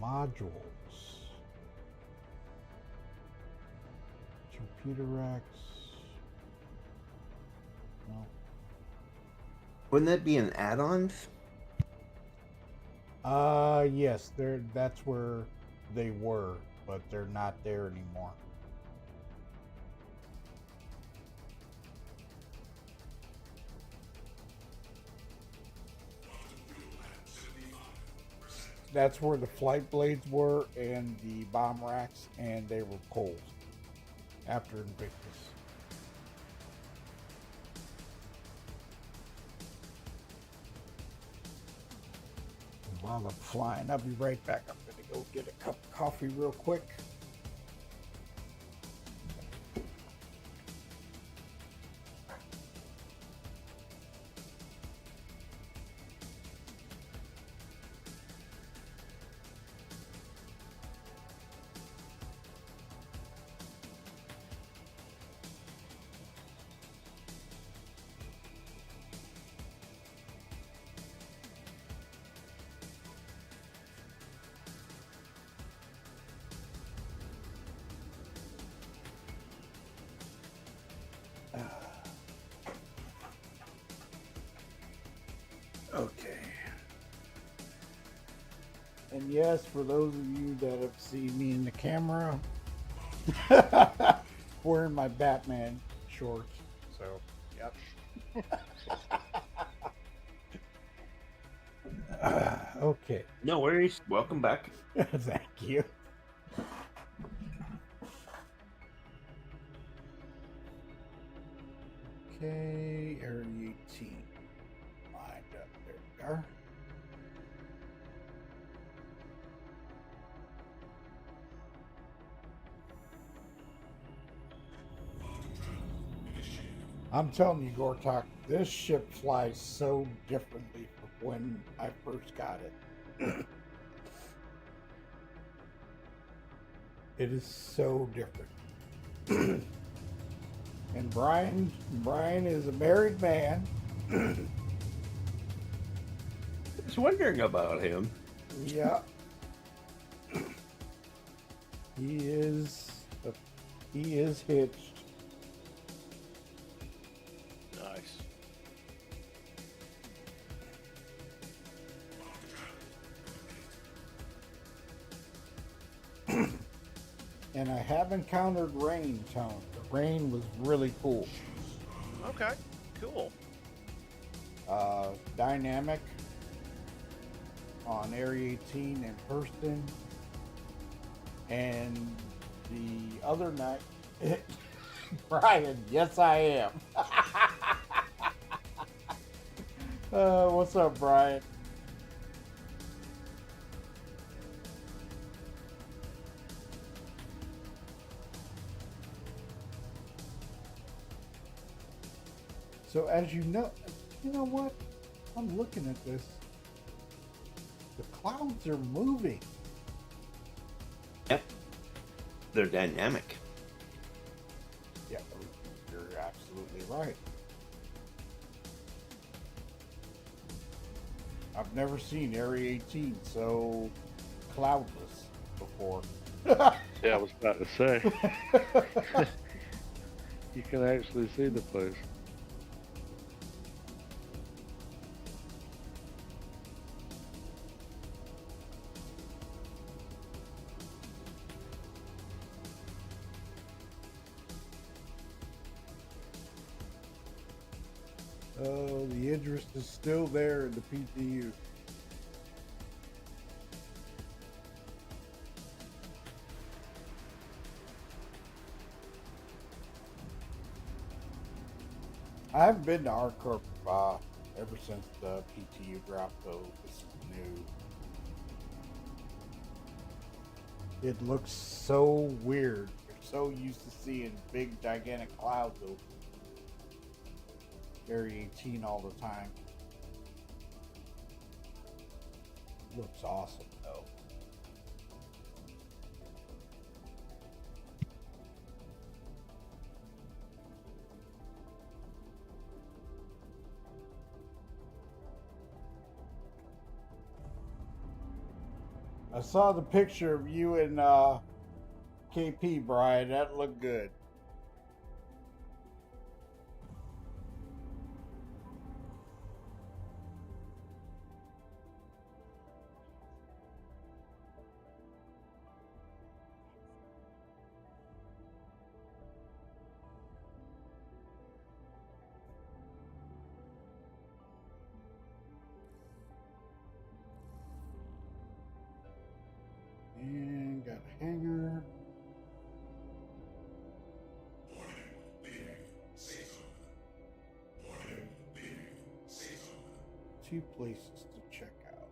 Speaker 5: Modules. Computer racks. No.
Speaker 8: Wouldn't that be an add-ons?
Speaker 5: Yes, that's where they were, but they're not there anymore. That's where the flight blades were and the bomb racks, and they were cold after Invictus. While I'm flying, I'll be right back. I'm gonna go get a cup of coffee real quick. Okay. And yes, for those of you that have seen me in the camera, wearing my Batman shorts. So, yep. Okay.
Speaker 8: No worries. Welcome back.
Speaker 5: Thank you. Okay, Area 18. Lined up. There we are. I'm telling you, Gortok, this ship flies so differently from when I first got it. It is so different. And Brian is a married man.
Speaker 8: I was wondering about him.
Speaker 5: Yeah. He is hitched.
Speaker 9: Nice.
Speaker 5: And I have encountered rain, Tone. The rain was really cool.
Speaker 9: Okay, cool.
Speaker 5: Dynamic on Area 18 in Hurston. And the other night, Brian, yes I am. What's up, Brian? So as you know what? I'm looking at this. The clouds are moving.
Speaker 8: Yep. They're dynamic.
Speaker 5: Yeah, you're absolutely right. I've never seen Area 18 so cloudless before.
Speaker 6: Yeah, I was about to say. You can actually see the place.
Speaker 5: Oh, the interest is still there in the PTU. I haven't been to ArcCorp ever since the PTU dropped, though. This is new. It looks so weird. You're so used to seeing big, gigantic clouds over Area 18 all the time. Looks awesome, though. I saw the picture of you and KP, Brian. That looked good. And got a hanger. Two places to check out.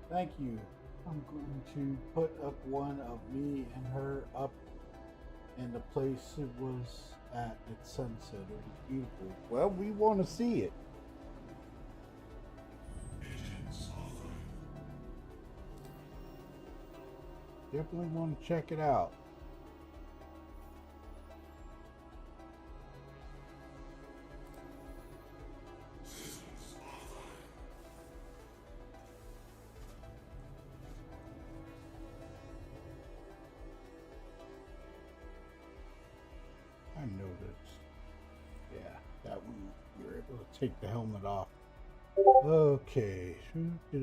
Speaker 5: Thank you. I'm going to put up one of me and her up in the place it was at sunset. It was beautiful. Well, we want to see it. Definitely want to check it out. I noticed. Yeah, that one, you're able to take the helmet off. Okay.
Speaker 4: Welcome to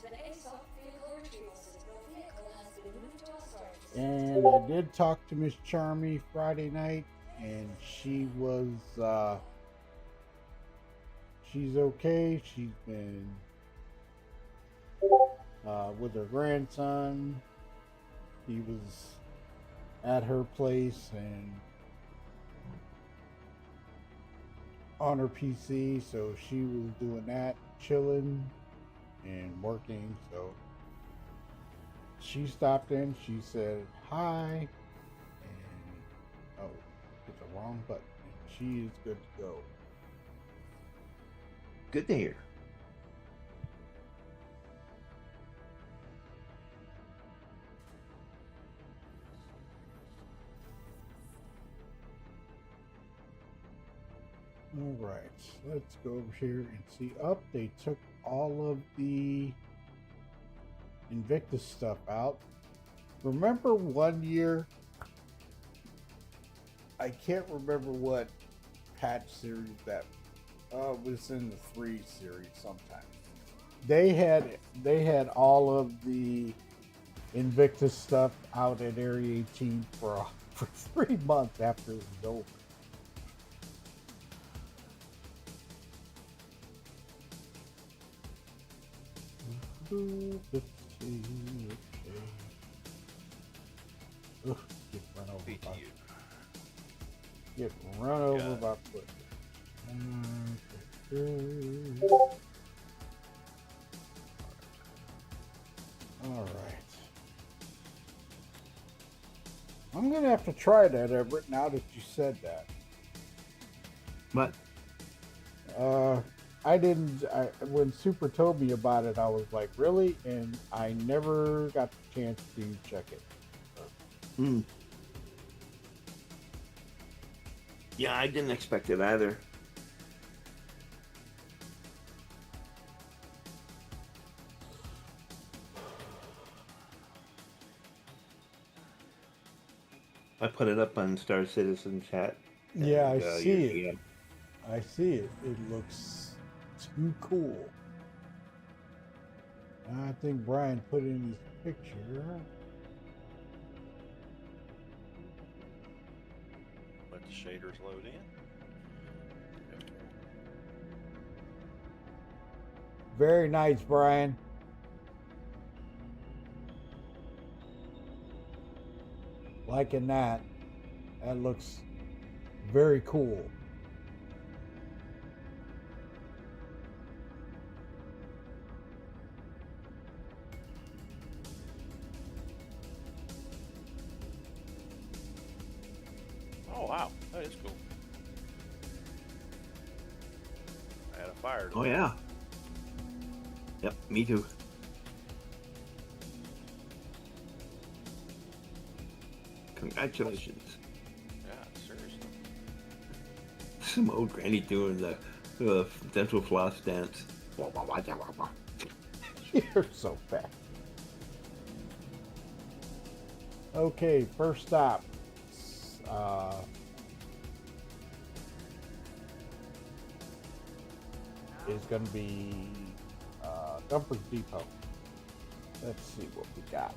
Speaker 4: the ASOC vehicle retrieval system. Your vehicle has been moved to our storage.
Speaker 5: And I did talk to Miss Charmy Friday night, and she was, she's okay. She's been with her grandson. He was at her place and on her PC, so she was doing that, chilling and working. So she stopped in, she said hi, and oh, hit the wrong button. She is good to go.
Speaker 8: Good to hear.
Speaker 5: All right, let's go over here and see. Up, they took all of the Invictus stuff out. Remember one year, I can't remember what patch series that was in the 3 series sometime. They had all of the Invictus stuff out at Area 18 for 3 months after it was over. Get run over
Speaker 9: PTU.
Speaker 5: by, get run over by foot. All right. I'm gonna have to try that, Everett. Now that you said that.
Speaker 8: But
Speaker 5: I didn't. When Super told me about it, I was like, really? And I never got the chance to check it.
Speaker 8: Yeah, I didn't expect it either. I put it up on Star Citizen chat.
Speaker 5: Yeah,
Speaker 8: and,
Speaker 5: I see it.
Speaker 8: yeah.
Speaker 5: I see it. It looks too cool. I think Brian put in his picture.
Speaker 9: Let the shaders load in.
Speaker 5: Very nice, Brian. Liking that. That looks very cool.
Speaker 9: Oh wow, that is cool. I had a fire.
Speaker 8: Oh yeah. Yep, me too. Congratulations.
Speaker 9: Yeah, seriously.
Speaker 8: Some old granny doing the dental floss dance.
Speaker 5: You're so fat. Okay, first stop. Is going to be Dumpers Depot. Let's see what we got.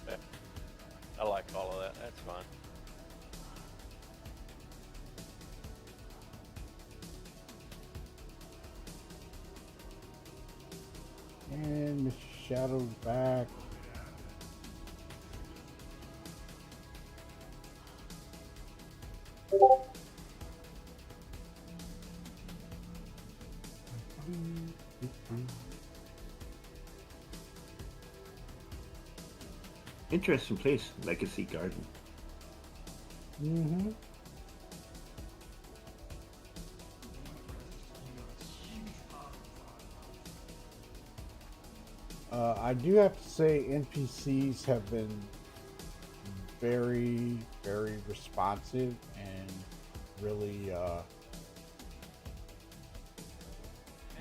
Speaker 9: Yeah. I like all of that. That's fun.
Speaker 5: And Mr. Shadow's back.
Speaker 8: Interesting place, Legacy Garden.
Speaker 5: Mm-hmm. I do have to say NPCs have been very, very responsive and really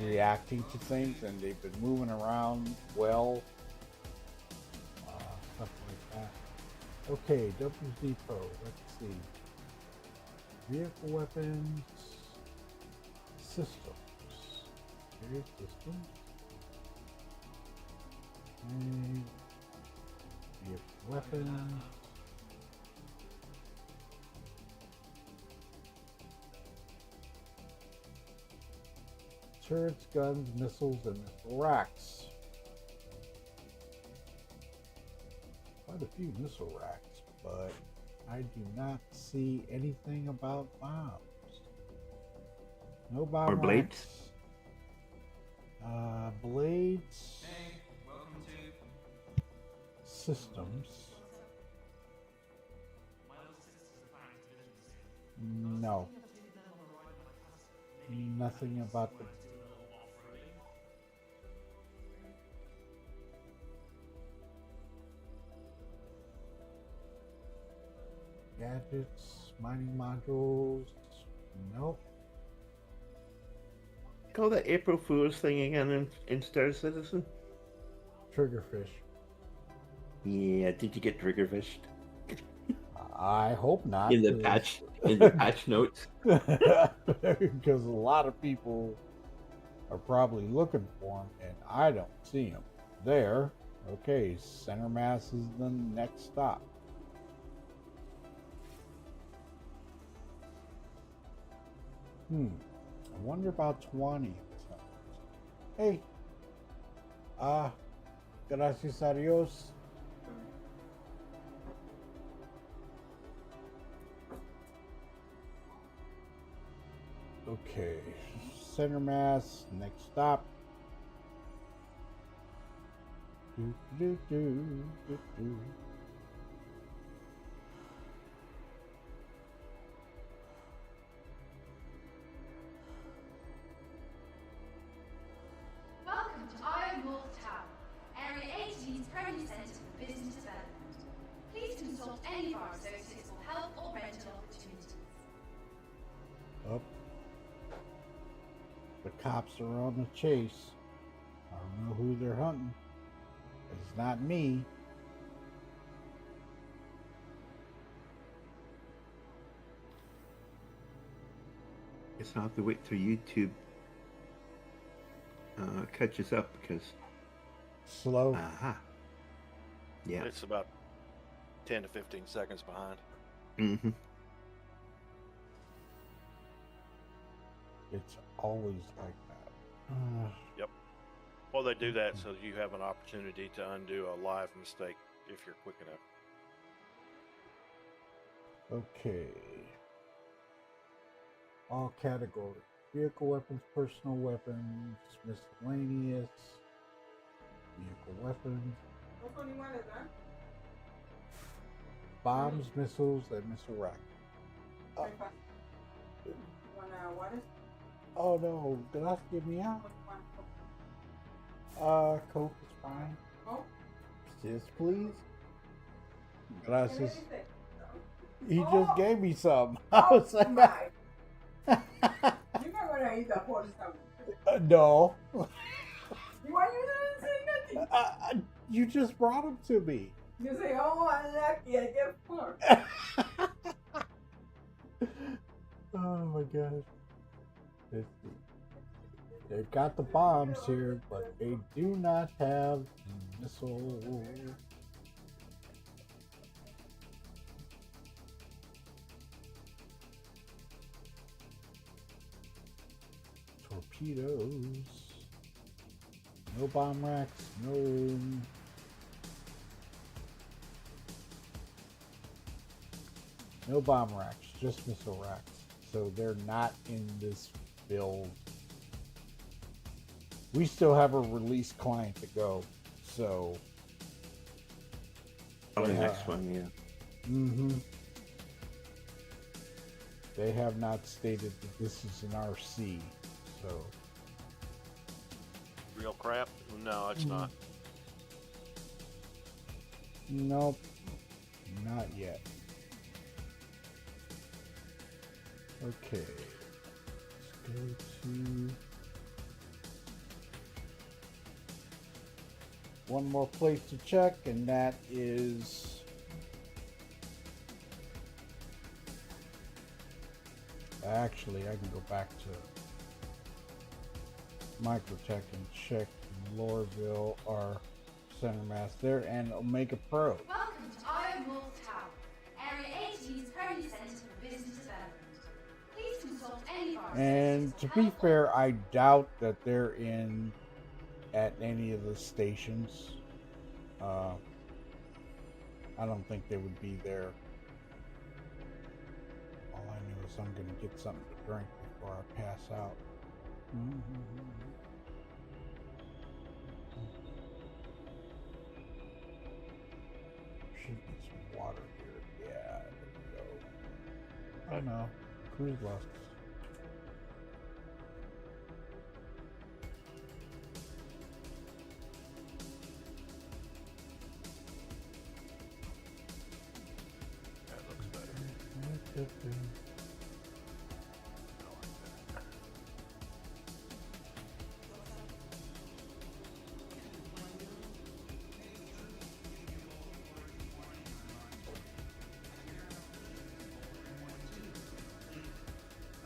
Speaker 5: reacting to things, and they've been moving around well. Stuff like that. Okay, Dumpers Depot. Let's see. Vehicle weapons. Systems. Here's systems. Okay. Vehicle weapons. Turrets, guns, missiles, and missile racks. Quite a few missile racks, but I do not see anything about bombs. No bomb
Speaker 8: Or blades?
Speaker 5: racks. Blades.
Speaker 3: Hey, welcome to
Speaker 5: Systems.
Speaker 3: my little sister's apparent division.
Speaker 5: No. Nothing about the gadgets, mining modules. Nope.
Speaker 8: Call that April Fool's thing again in Star Citizen?
Speaker 5: Triggerfish.
Speaker 8: Yeah, did you get triggerfished?
Speaker 5: I hope not.
Speaker 8: In the patch notes.
Speaker 5: Because a lot of people are probably looking for them, and I don't see them. There. Okay, center mass is the next stop. I wonder about 20. Hey. Gracias a Dios. Okay, center mass, next stop.
Speaker 2: Welcome to Iron Wolf Tower, Area 18's Premier Centre for Business Development. Please consult any of our associates for help or rental opportunities.
Speaker 5: Up, cops are on the chase. I don't know who they're hunting. It's not me.
Speaker 8: Guess I'll have to wait till YouTube catches up because
Speaker 5: Slow.
Speaker 8: aha. Yeah.
Speaker 9: It's about 10 to 15 seconds behind.
Speaker 8: Mm-hmm.
Speaker 5: It's always like that.
Speaker 9: Yep. Well, they do that so you have an opportunity to undo a live mistake if you're quick enough.
Speaker 5: Okay. All categories. Vehicle weapons, personal weapons, miscellaneous, vehicle weapons, bombs, missiles, and missile rack. Oh no, gracias, give me out. Coke is fine. Yes, please. Gracias. He just gave me some. I was like,
Speaker 10: You're not gonna eat the whole stuff.
Speaker 5: no.
Speaker 10: Why you didn't say nothing?
Speaker 5: You just brought them to me.
Speaker 10: You say, oh, I'm lucky, I get 4.
Speaker 5: Oh my gosh. They've got the bombs here, but they do not have missiles. Torpedoes. No bomb racks, no bomb racks, just missile racks. So they're not in this build. We still have a release client to go, so.
Speaker 8: The next one, yeah.
Speaker 5: Mm-hmm. They have not stated that this is an RC, so.
Speaker 9: Real crap? No, it's not.
Speaker 5: Nope, not yet. Okay, let's go to one more place to check, and that is actually I can go back to Microtech and check Lorville, our center mass there, and Omega Pro.
Speaker 1: Welcome to Iron Wolf Tower. Area 18 is currently centered for business development. Please consult any of our
Speaker 5: And to be fair, I doubt that they're in at any of the stations. I don't think they would be there. All I know is I'm going to get something to drink before I pass out. Should be some water here. Yeah, there we go. Oh no, cruise lost.
Speaker 9: That looks better.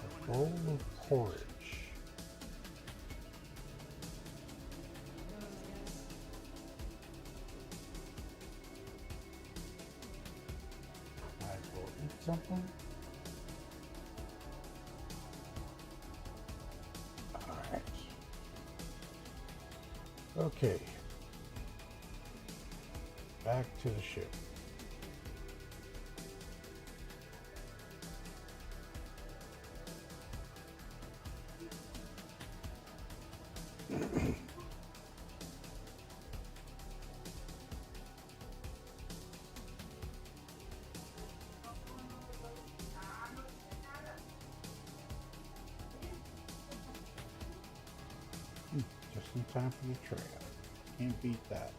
Speaker 5: A bowl of porridge. I will eat something. Alright. Okay. Back to the ship. Just in time for the trail. Can't beat that.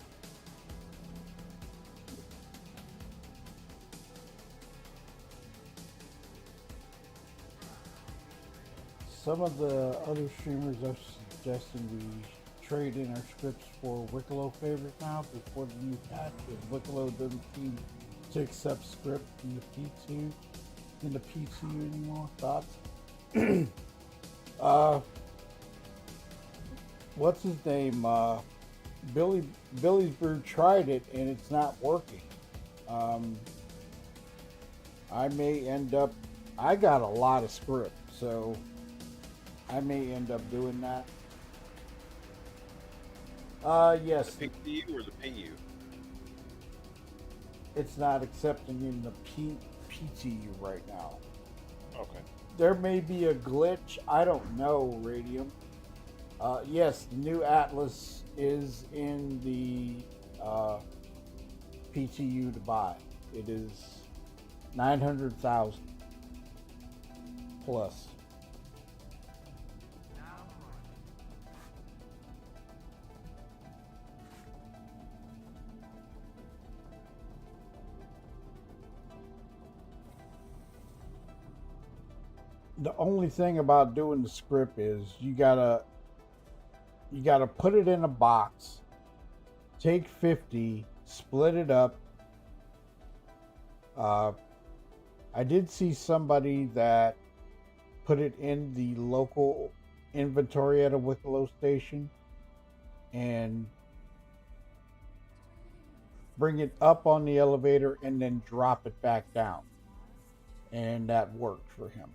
Speaker 5: some of the other streamers are suggesting we trade in our scripts for Wicklow favors now before the new patch, because Wicklow doesn't seem to accept script in the PTU anymore. Thoughts? What's his name? Billy's Brew tried it and it's not working. I may end up. I got a lot of script, so I may end up doing that. Yes.
Speaker 11: The PTU or the PU?
Speaker 5: It's not accepting in the PTU right now.
Speaker 11: Okay.
Speaker 5: There may be a glitch. I don't know, Radium. Yes, the new Atlas is in the PTU to buy. It is 900,000 plus. The only thing about doing the script is you gotta put it in a box, take 50, split it up. I did see somebody that put it in the local inventory at a Wicklow station and bring it up on the elevator and then drop it back down. And that worked for him.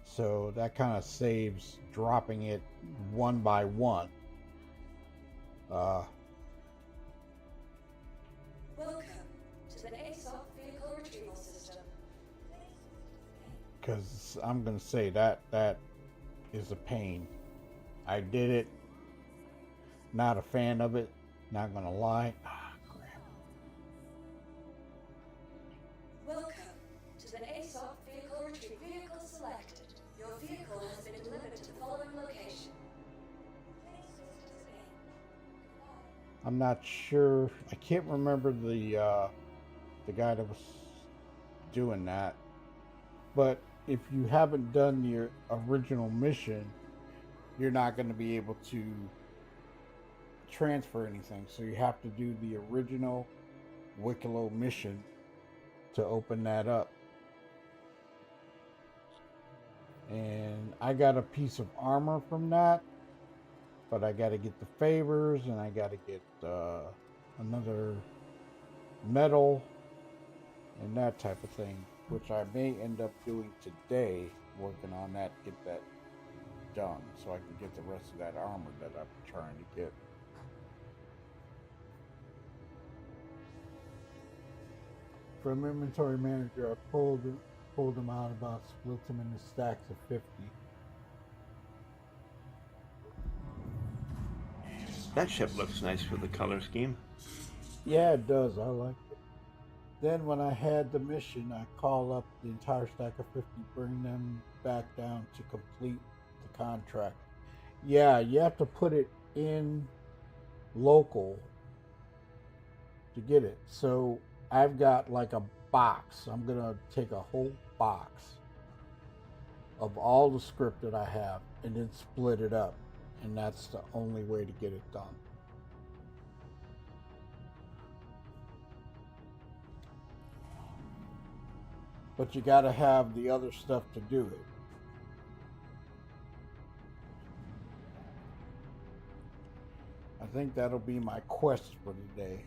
Speaker 5: So that kind of saves dropping it one by one.
Speaker 4: Welcome to the ASOC vehicle retrieval system.
Speaker 5: Because I'm going to say that is a pain. I did it. Not a fan of it. Not going to lie. Crap.
Speaker 4: Welcome to the ASOC vehicle retrieval. Vehicle selected. Your vehicle has been delivered to the following location.
Speaker 5: I'm not sure. I can't remember the guy that was doing that. But if you haven't done your original mission, you're not going to be able to transfer anything. So you have to do the original Wicklow mission to open that up. And I got a piece of armor from that, but I got to get the favors and I got to get another medal and that type of thing, which I may end up doing today, working on that, get that done so I can get the rest of that armor that I'm trying to get. From inventory manager, I pulled them out about, split them into stacks of 50.
Speaker 8: That ship looks nice for the color scheme.
Speaker 5: Yeah, it does. I like it. Then when I had the mission, I call up the entire stack of 50, bring them back down to complete the contract. Yeah, you have to put it in local to get it. So I've got like a box. I'm going to take a whole box of all the script that I have and then split it up. And that's the only way to get it done. But you got to have the other stuff to do it. I think that'll be my quest for today.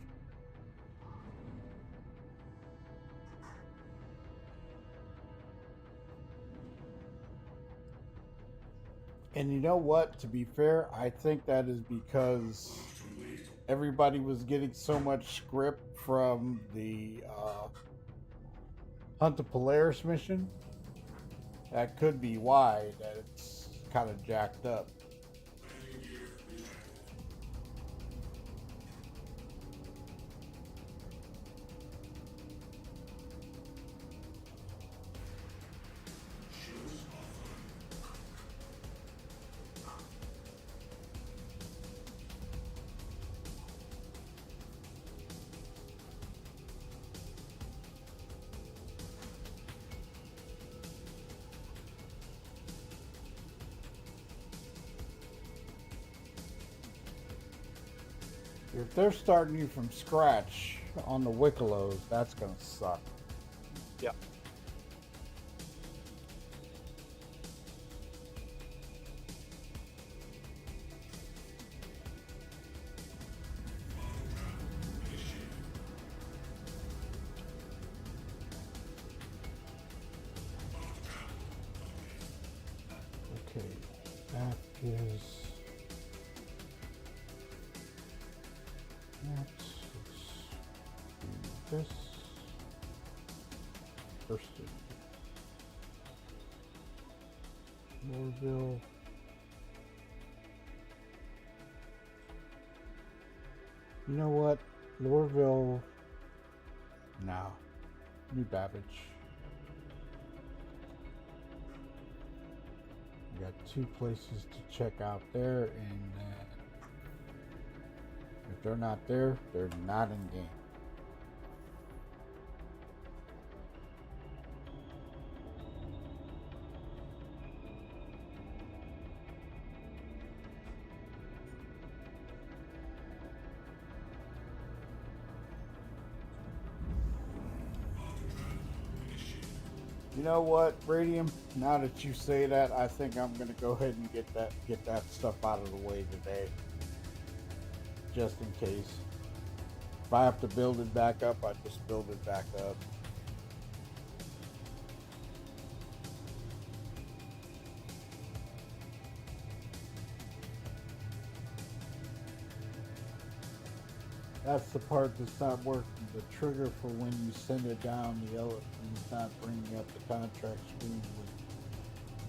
Speaker 5: And you know what? To be fair, I think that is because everybody was getting so much script from the Hunt the Polaris mission. That could be why that it's kind of jacked up. If they're starting you from scratch on the Wickelos, that's gonna suck.
Speaker 12: Yep.
Speaker 5: Okay, that is let's do this first. Moorville. You know what? Lorville. No. New Babbage. We got 2 places to check out there, and if they're not there, they're not in game. You know what, Radium? Now that you say that, I think I'm gonna go ahead and get that stuff out of the way today, just in case. If I have to build it back up, I just build it back up. That's the part that's not working. The trigger for when you send it down, the elephant is not bringing up the contract screen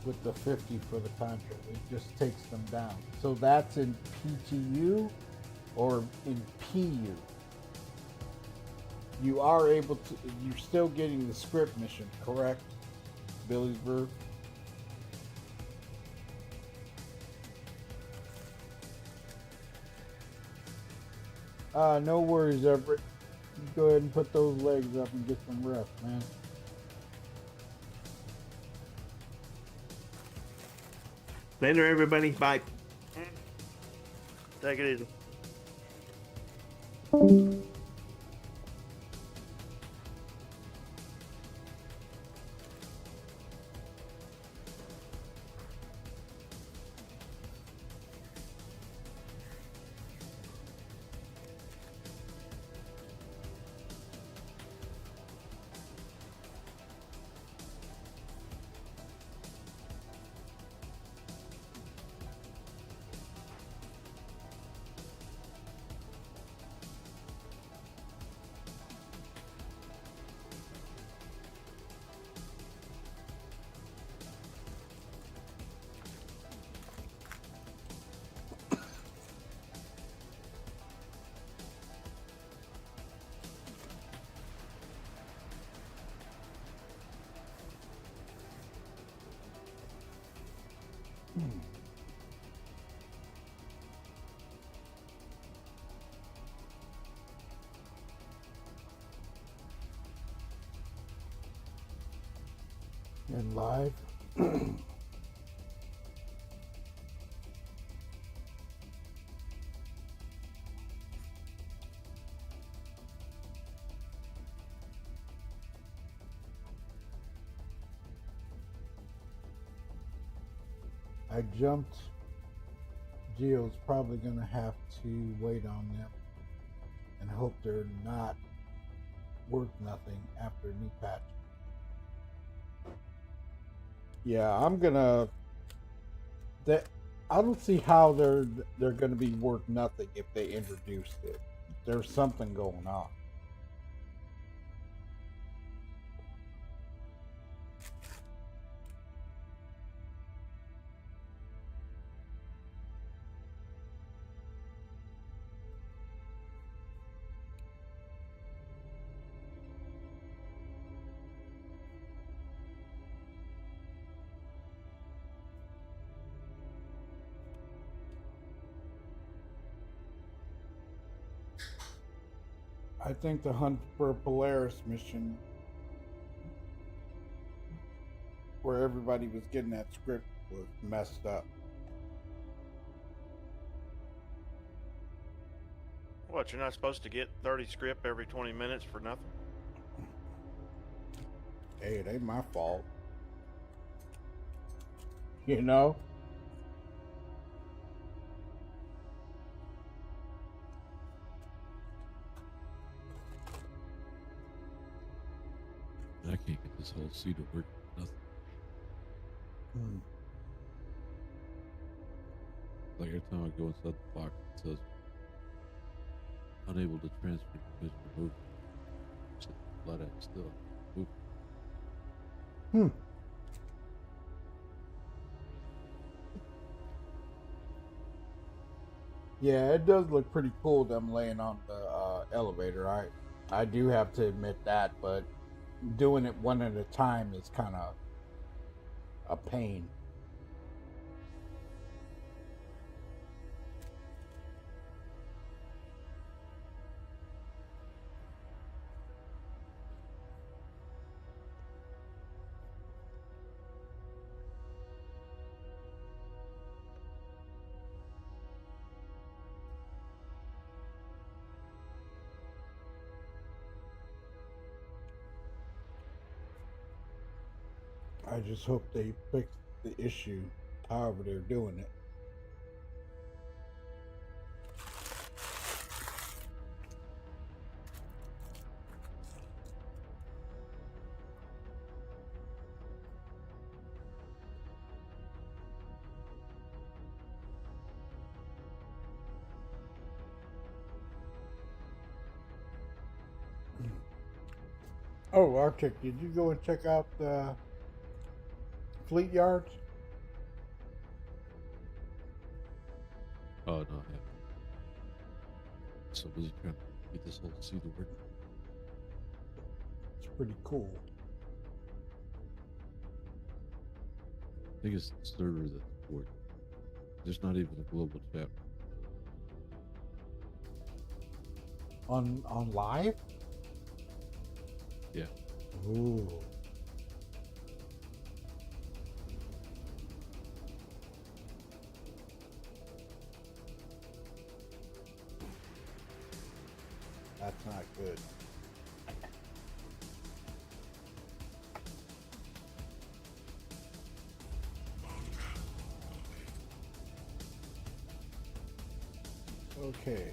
Speaker 5: with the 50 for the contract. It just takes them down. So that's in PTU or in PU. You are able to, you're still getting the script mission, correct, Billiesburg? No worries, Everett. You go ahead and put those legs up and get some rest, man.
Speaker 8: Later, everybody. Bye.
Speaker 9: Take it easy.
Speaker 5: And live. I jumped. Geo's probably going to have to wait on them and hope they're not worth nothing after a new patch. Yeah, I'm gonna. I don't see how they're gonna be worth nothing if they introduced it. There's something going on. I think the Hunt for Polaris mission, where everybody was getting that script, was messed up.
Speaker 9: What, you're not supposed to get 30 script every 20 minutes for nothing?
Speaker 5: Hey, it ain't my fault. You know?
Speaker 7: I can't get this whole seat to work. Nothing. Like every time I go inside the box, it says unable to transfer because removed. So flat out still. Move.
Speaker 5: Yeah, it does look pretty cool them laying on the elevator. I do have to admit that, but doing it one at a time is kind of a pain. I just hope they fix the issue, however they're doing it. Oh, Arctic, did you go and check out the Fleet Yards?
Speaker 7: Oh, no, I haven't. So was he trying to get this whole seat to work?
Speaker 5: It's pretty cool.
Speaker 7: I think it's the server that's working. There's not even a global chat.
Speaker 5: On live?
Speaker 7: Yeah.
Speaker 5: Ooh. That's not good. Okay.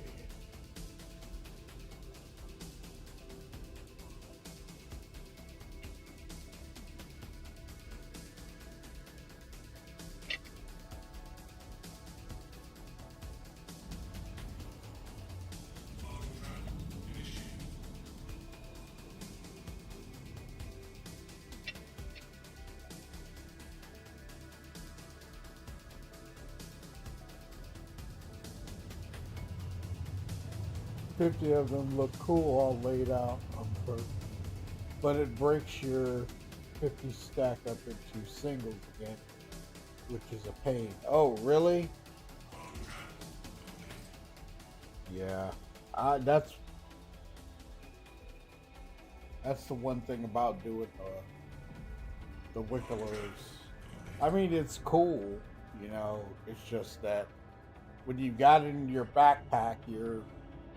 Speaker 5: $50 of them look cool all laid out on first, but it breaks your 50 stack up into singles again, which is a pain. Oh, really? Yeah, that's the one thing about doing the Wicklers. I mean, it's cool, you know. It's just that when you got it in your backpack, you're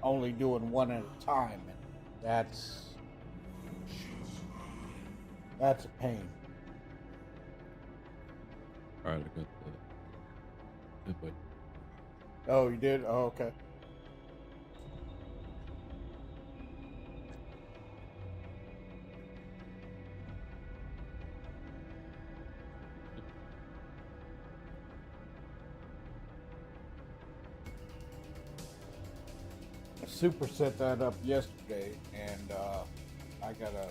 Speaker 5: only doing one at a time, and that's a pain.
Speaker 7: All right, I got the invite.
Speaker 5: Oh, you did? Oh, okay. Super set that up yesterday, and I gotta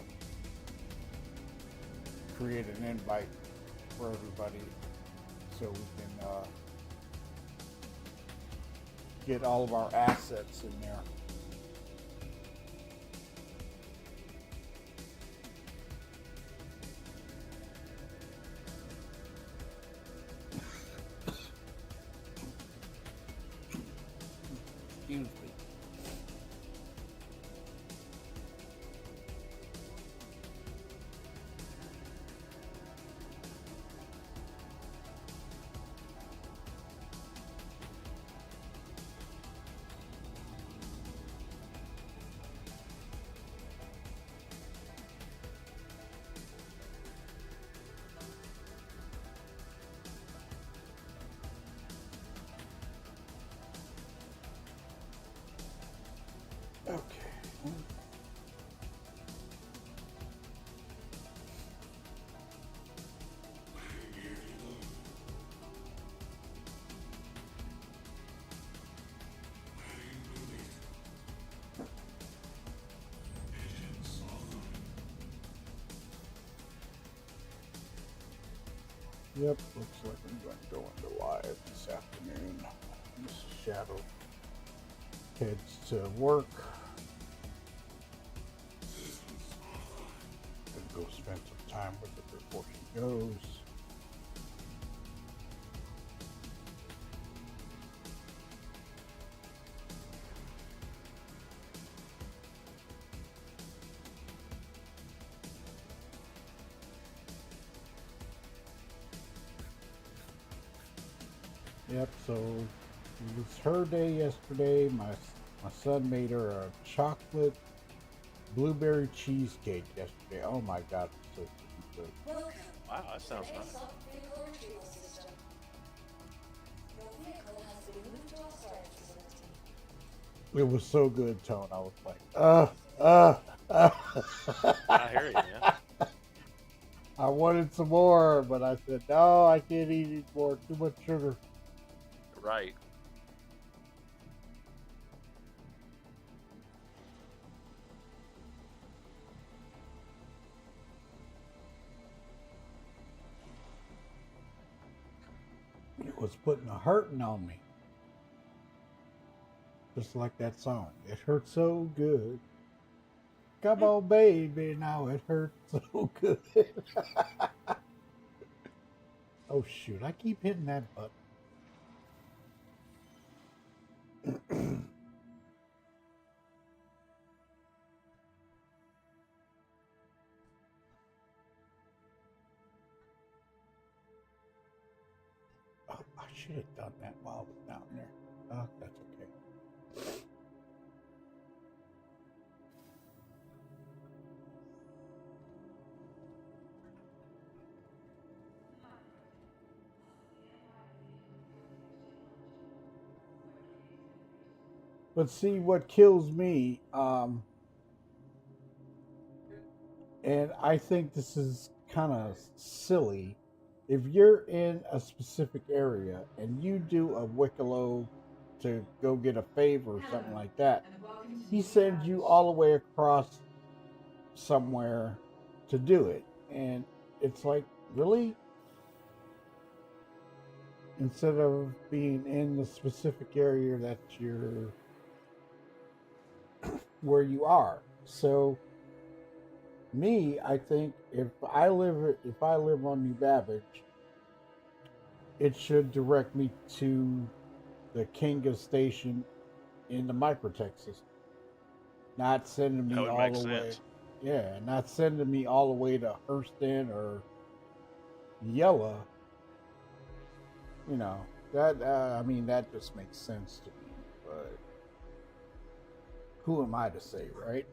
Speaker 5: create an invite for everybody so we can get all of our assets in there. Excuse me. Yep, looks like I'm going to go into live this afternoon. This Shadow heads to work. Gonna go spend some time with her before she goes. Yep, so it was her day yesterday. My son made her a chocolate blueberry cheesecake yesterday. Oh my god, it's so good.
Speaker 4: Welcome
Speaker 9: Wow, that sounds
Speaker 4: to the
Speaker 9: nice.
Speaker 4: ASOC vehicle retrieval system. Your vehicle has been moved to our storage facility.
Speaker 5: It was so good, Tone. I was like,
Speaker 9: I hear you, man.
Speaker 5: I wanted some more, but I said, no, I can't eat any more. Too much sugar.
Speaker 9: Right.
Speaker 5: It was putting a hurting on me. Just like that song. It hurt so good. Come on, baby, now it hurts so good. Oh, shoot. I keep hitting that button. Oh, I should have done that while I was down there. Oh, that's okay. But see, what kills me, and I think this is kind of silly, if you're in a specific area and you do a Wicklow to go get a favor or something like that, he sends you all the way across somewhere to do it. And it's like, really? Instead of being in the specific area that you're where you are. So me, I think if I live on New Babbage, it should direct me to the Kinga station in the Microtech system. Not sending me
Speaker 9: That would
Speaker 5: all
Speaker 9: make
Speaker 5: the way.
Speaker 9: sense.
Speaker 5: Yeah, not sending me all the way to Hurston or Yella. You know, that I mean, that just makes sense to me, but who am I to say, right?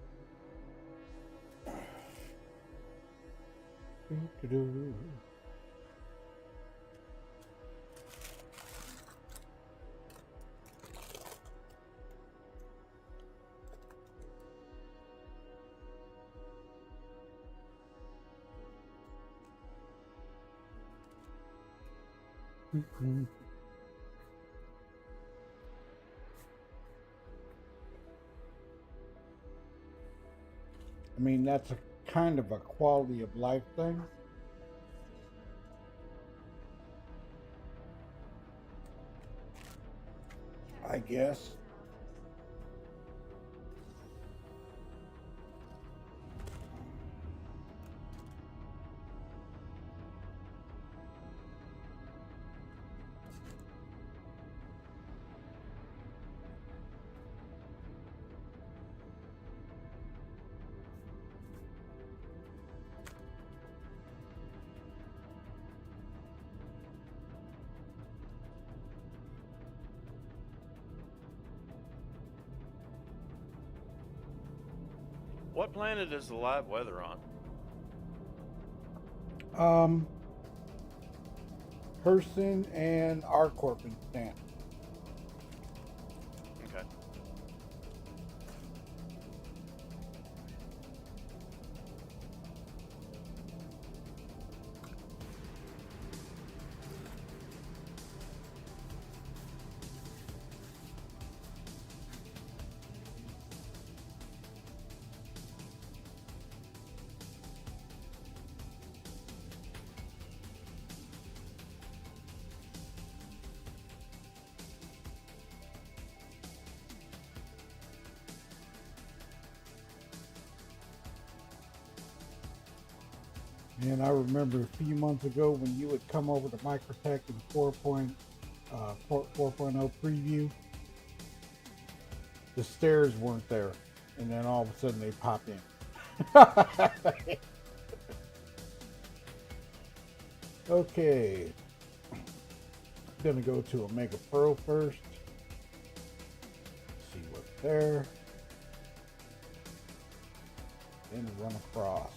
Speaker 5: I mean, that's a kind of a quality of life thing. I guess.
Speaker 9: What planet is the live weather on?
Speaker 5: Hurston and R-Corp and Stan.
Speaker 9: Okay.
Speaker 5: And I remember a few months ago when you would come over to Microtech in 4.0 preview, the stairs weren't there, and then all of a sudden they pop in. Okay, gonna go to Omega Pro first. See what's there, then run across.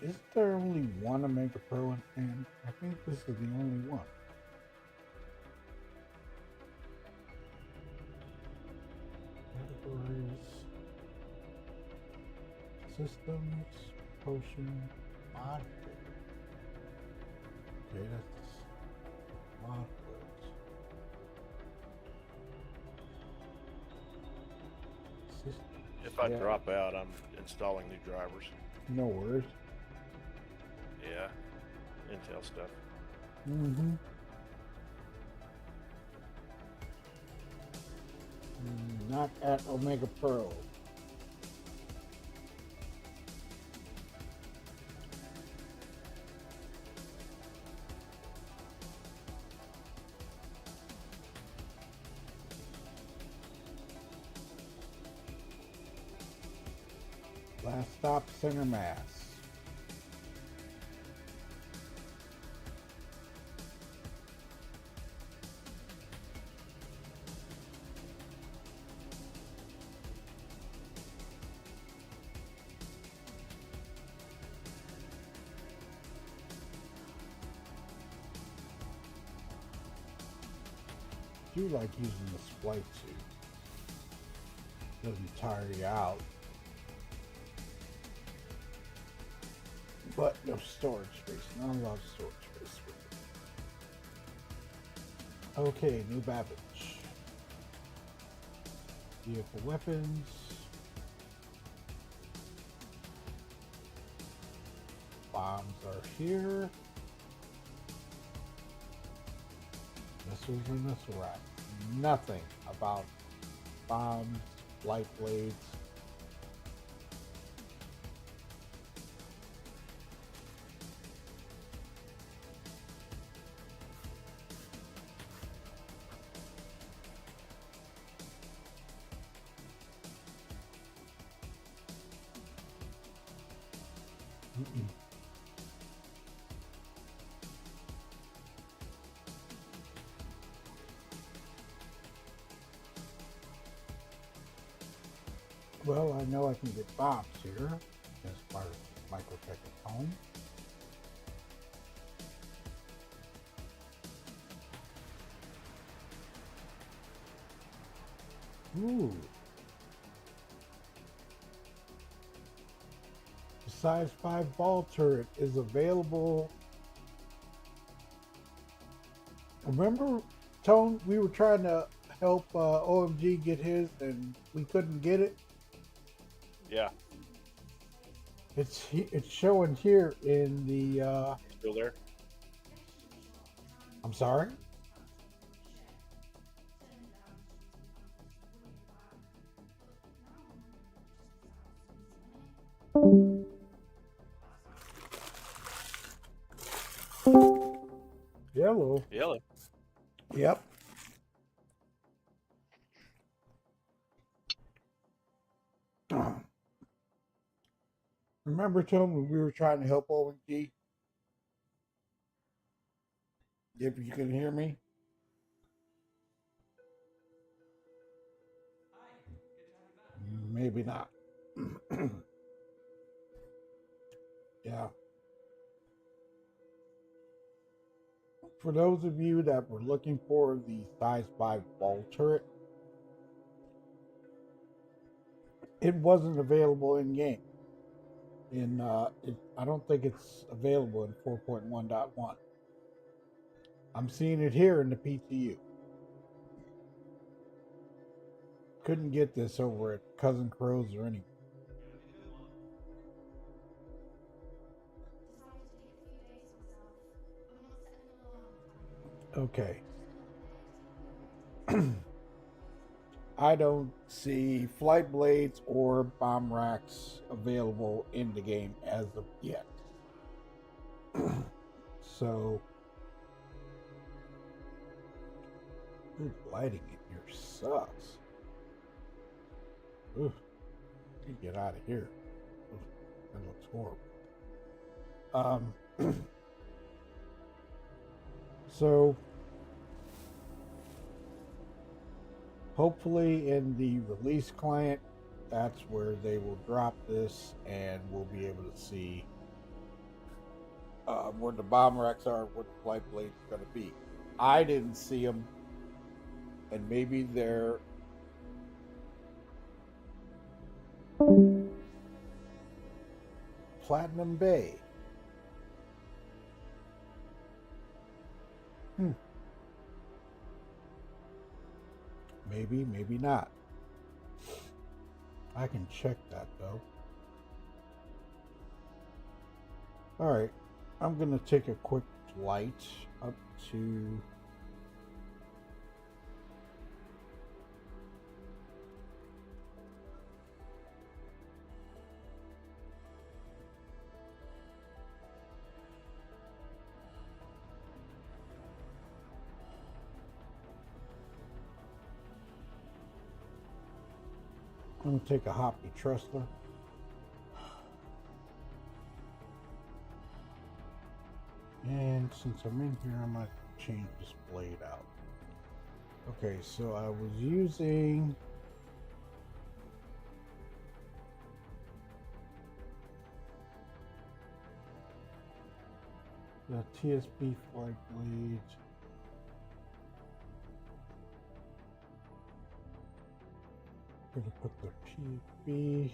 Speaker 5: Is there only one Omega Pro? And I think this is the only one. Categories, systems, potion, mod. Okay, that's mod codes. Systems.
Speaker 9: If I drop out, I'm installing new drivers.
Speaker 5: No worries.
Speaker 9: Yeah, Intel stuff.
Speaker 5: Mm-hmm. Not at Omega Pro. Last stop, Center Mass. I do like using this flight suit. Doesn't tire you out. But no storage space. Not a lot of storage space with it. Okay, new Babbage. Vehicle weapons. Bombs are here. Missiles and missile racks. Nothing about bombs, light blades. Well, I know I can get bombs here as part of Microtech at home. Ooh. The size 5 ball turret is available. Remember, Tone, we were trying to help OMG get his and we couldn't get it?
Speaker 9: Yeah.
Speaker 5: It's showing here in the
Speaker 9: Still there?
Speaker 5: I'm sorry? Yellow.
Speaker 9: Yellow.
Speaker 5: Yep. Remember, Tom, when we were trying to help OMG? If you can hear me? Maybe not. Yeah. For those of you that were looking for the size 5 ball turret, it wasn't available in game. I don't think it's available in 4.1.1. I'm seeing it here in the PTU. Couldn't get this over at Cousin Crow's or anything. Okay. I don't see flight blades or bomb racks available in the game as of yet. So, good lighting in here sucks. Oof. Get out of here. Oof, that looks horrible. So, hopefully in the release client, that's where they will drop this and we'll be able to see where the bomb racks are, where the flight blades are going to be. I didn't see them, and maybe they're Platinum Bay. Maybe, maybe not. I can check that though. Alright, I'm going to take a quick flight up to I'm going to take a Hoppy Trustler. And since I'm in here, I'm going to change this blade out. Okay, so I was using the TSB flight blade. I'm going to put the PB.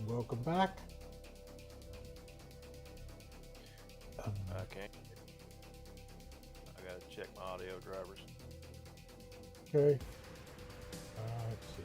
Speaker 5: Welcome back.
Speaker 9: Okay. I gotta check my audio drivers.
Speaker 5: Okay. Let's see.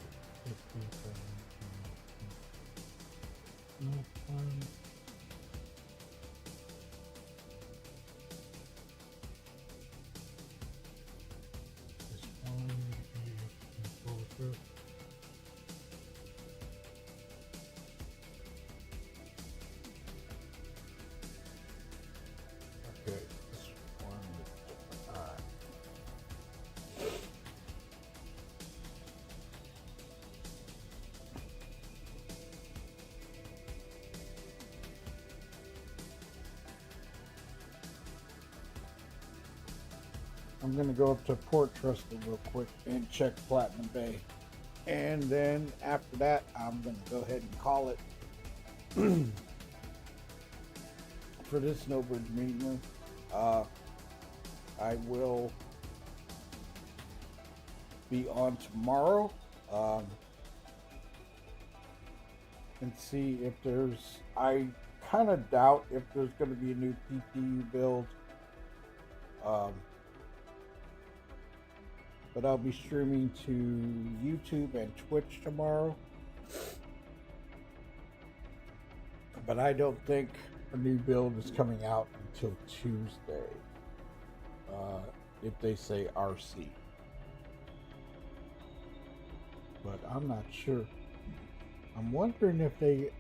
Speaker 5: I'm going to go up to Port Trustler real quick and check Platinum Bay. And then after that, I'm going to go ahead and call it for this Snowbirds meeting room. I will be on tomorrow and see if there's, I kind of doubt if there's going to be a new PTU build. But I'll be streaming to YouTube and Twitch tomorrow. But I don't think a new build is coming out until Tuesday. If they say RC. But I'm not sure. I'm wondering if they...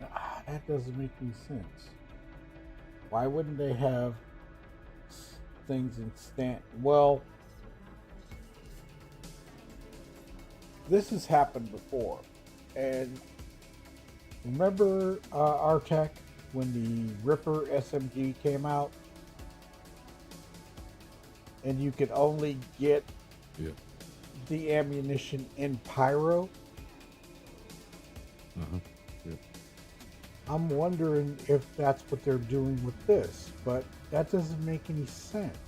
Speaker 5: that doesn't make any sense. Why wouldn't they have things in stand... Well... This has happened before, and remember RTech when the Ripper SMG came out, and you could only get the ammunition in pyro? I'm wondering if that's what they're doing with this, but that doesn't make any sense.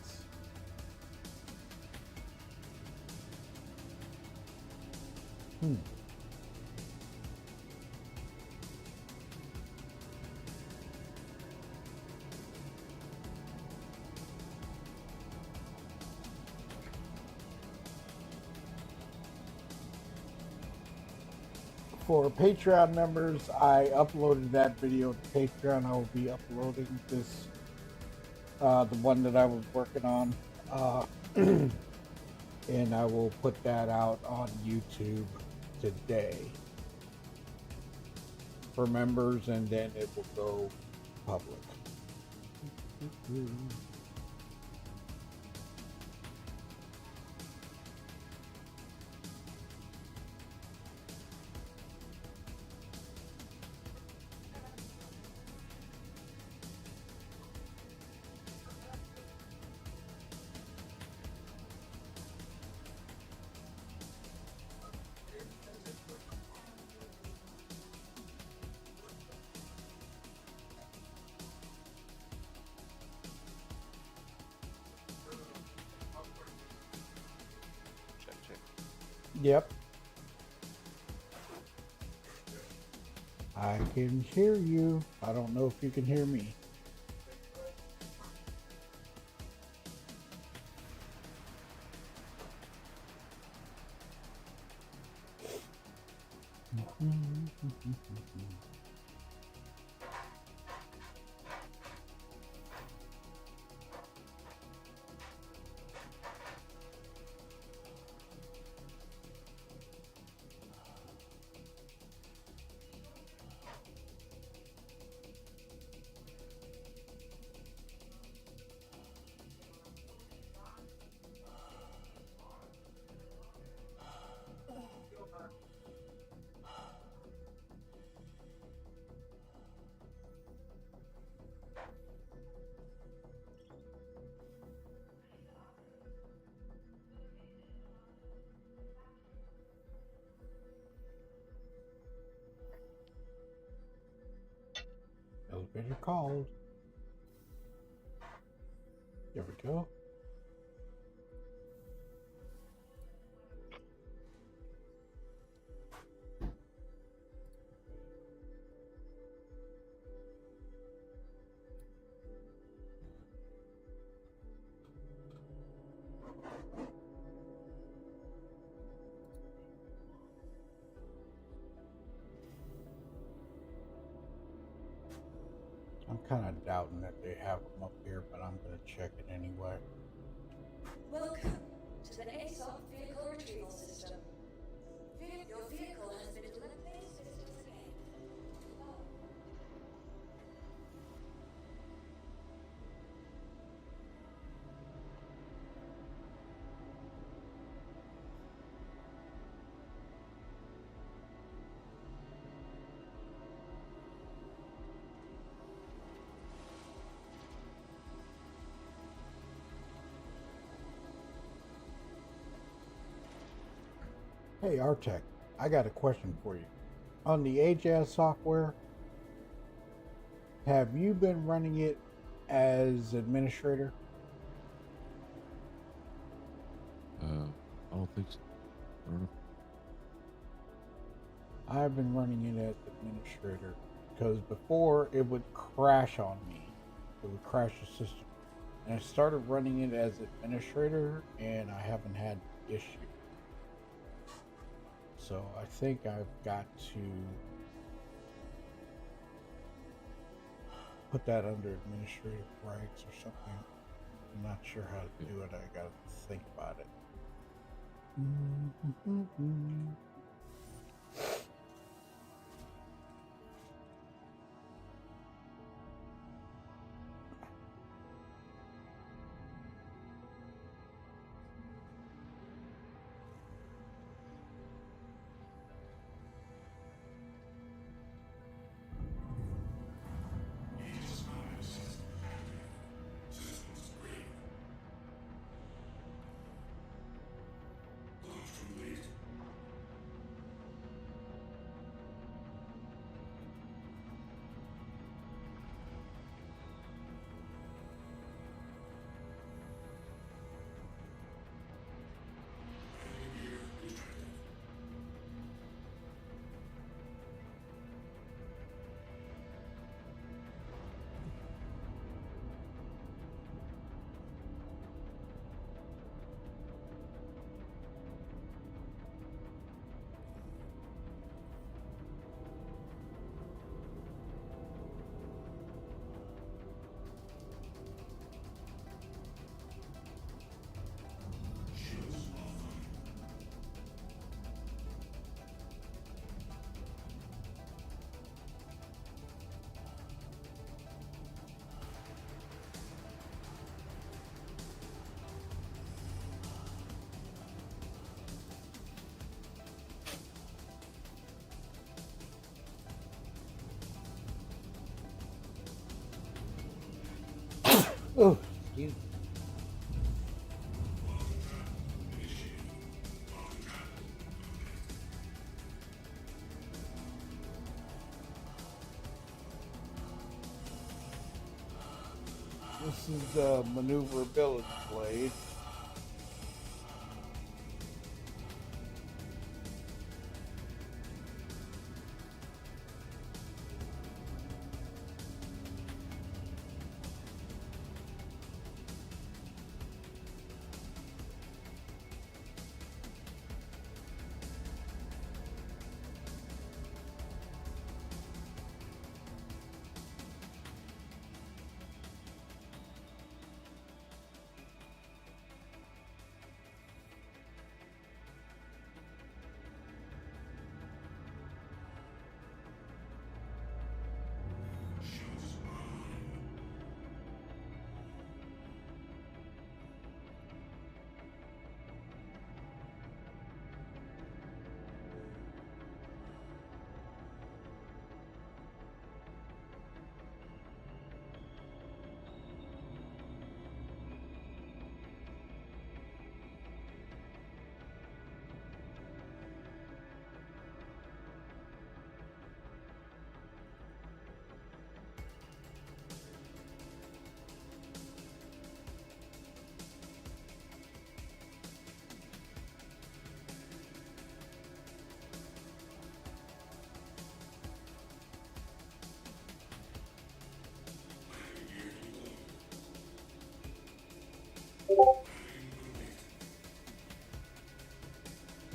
Speaker 5: for Patreon members, I uploaded that video to Patreon. I will be uploading this, the one that I was working on, and I will put that out on YouTube today for members, and then it will go public. Yep. I can hear you. I don't know if you can hear me. Elevator called. There we go. I'm kind of doubting that they have them up here, but I'm going to check it anyway.
Speaker 4: Welcome to the ASOP Vehicle Retrieval System. Your vehicle has been delivered to systems again.
Speaker 5: Hey, Artec, I got a question for you. On the AJAS software, have you been running it as administrator?
Speaker 7: I don't think so. I don't know.
Speaker 5: I've been running it as administrator because before it would crash on me. It would crash the system. And I started running it as administrator and I haven't had issue. So I think I've got to put that under administrative rights or something. I'm not sure how to do it. I gotta think about it. This is the maneuverability blade.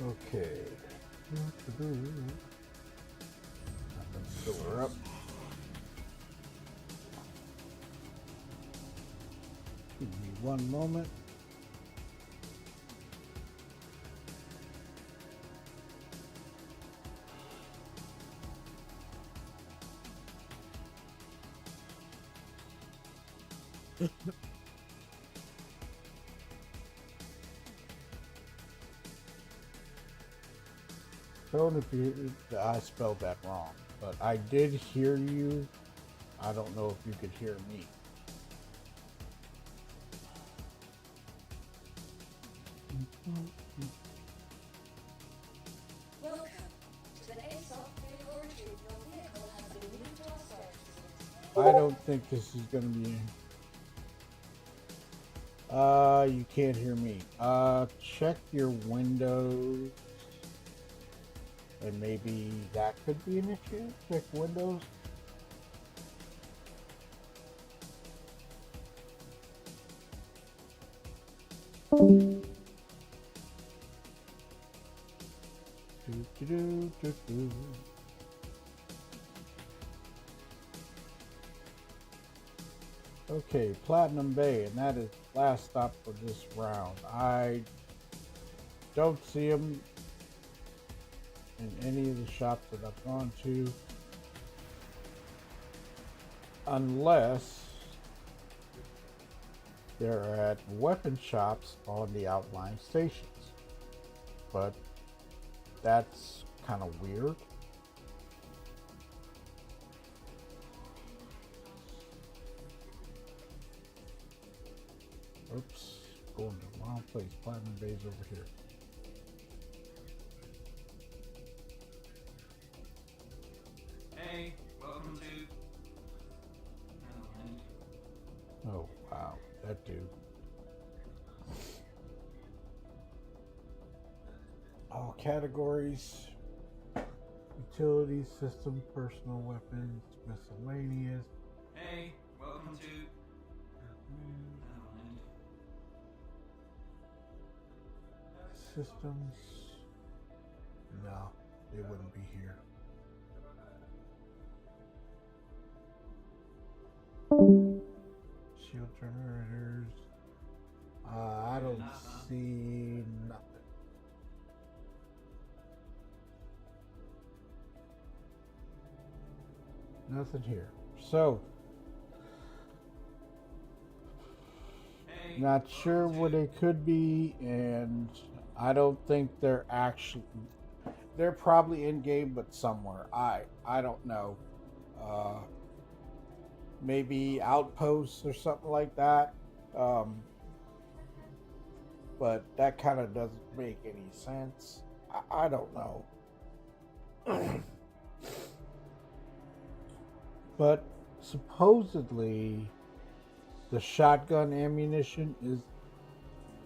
Speaker 5: Okay. Let's fill her up. Give me one moment. Don't if you, I spelled that wrong, but I did hear you. I don't know if you could hear me.
Speaker 4: Welcome to the ASOP vehicle retrieve. Your vehicle has been moved to our services.
Speaker 5: I don't think this is going to be. You can't hear me. Check your windows. And maybe that could be an issue. Check windows. Okay, Platinum Bay, and that is the last stop for this round. I don't see them in any of the shops that I've gone to, unless they're at weapon shops on the outlying stations. But that's kind of weird. Oops, going to the wrong place. Platinum Bay's over here.
Speaker 3: Hey, welcome to.
Speaker 5: Oh, wow, that dude. All categories: utility, system, personal weapons, miscellaneous.
Speaker 3: Hey, welcome to.
Speaker 5: Systems. No, they wouldn't be here. Shield generators. I don't see nothing. Nothing here. So, not sure what it could be, and I don't think they're actually. They're probably in game, but somewhere. I don't know. Maybe outposts or something like that. But that kind of doesn't make any sense. I don't know. But supposedly The shotgun ammunition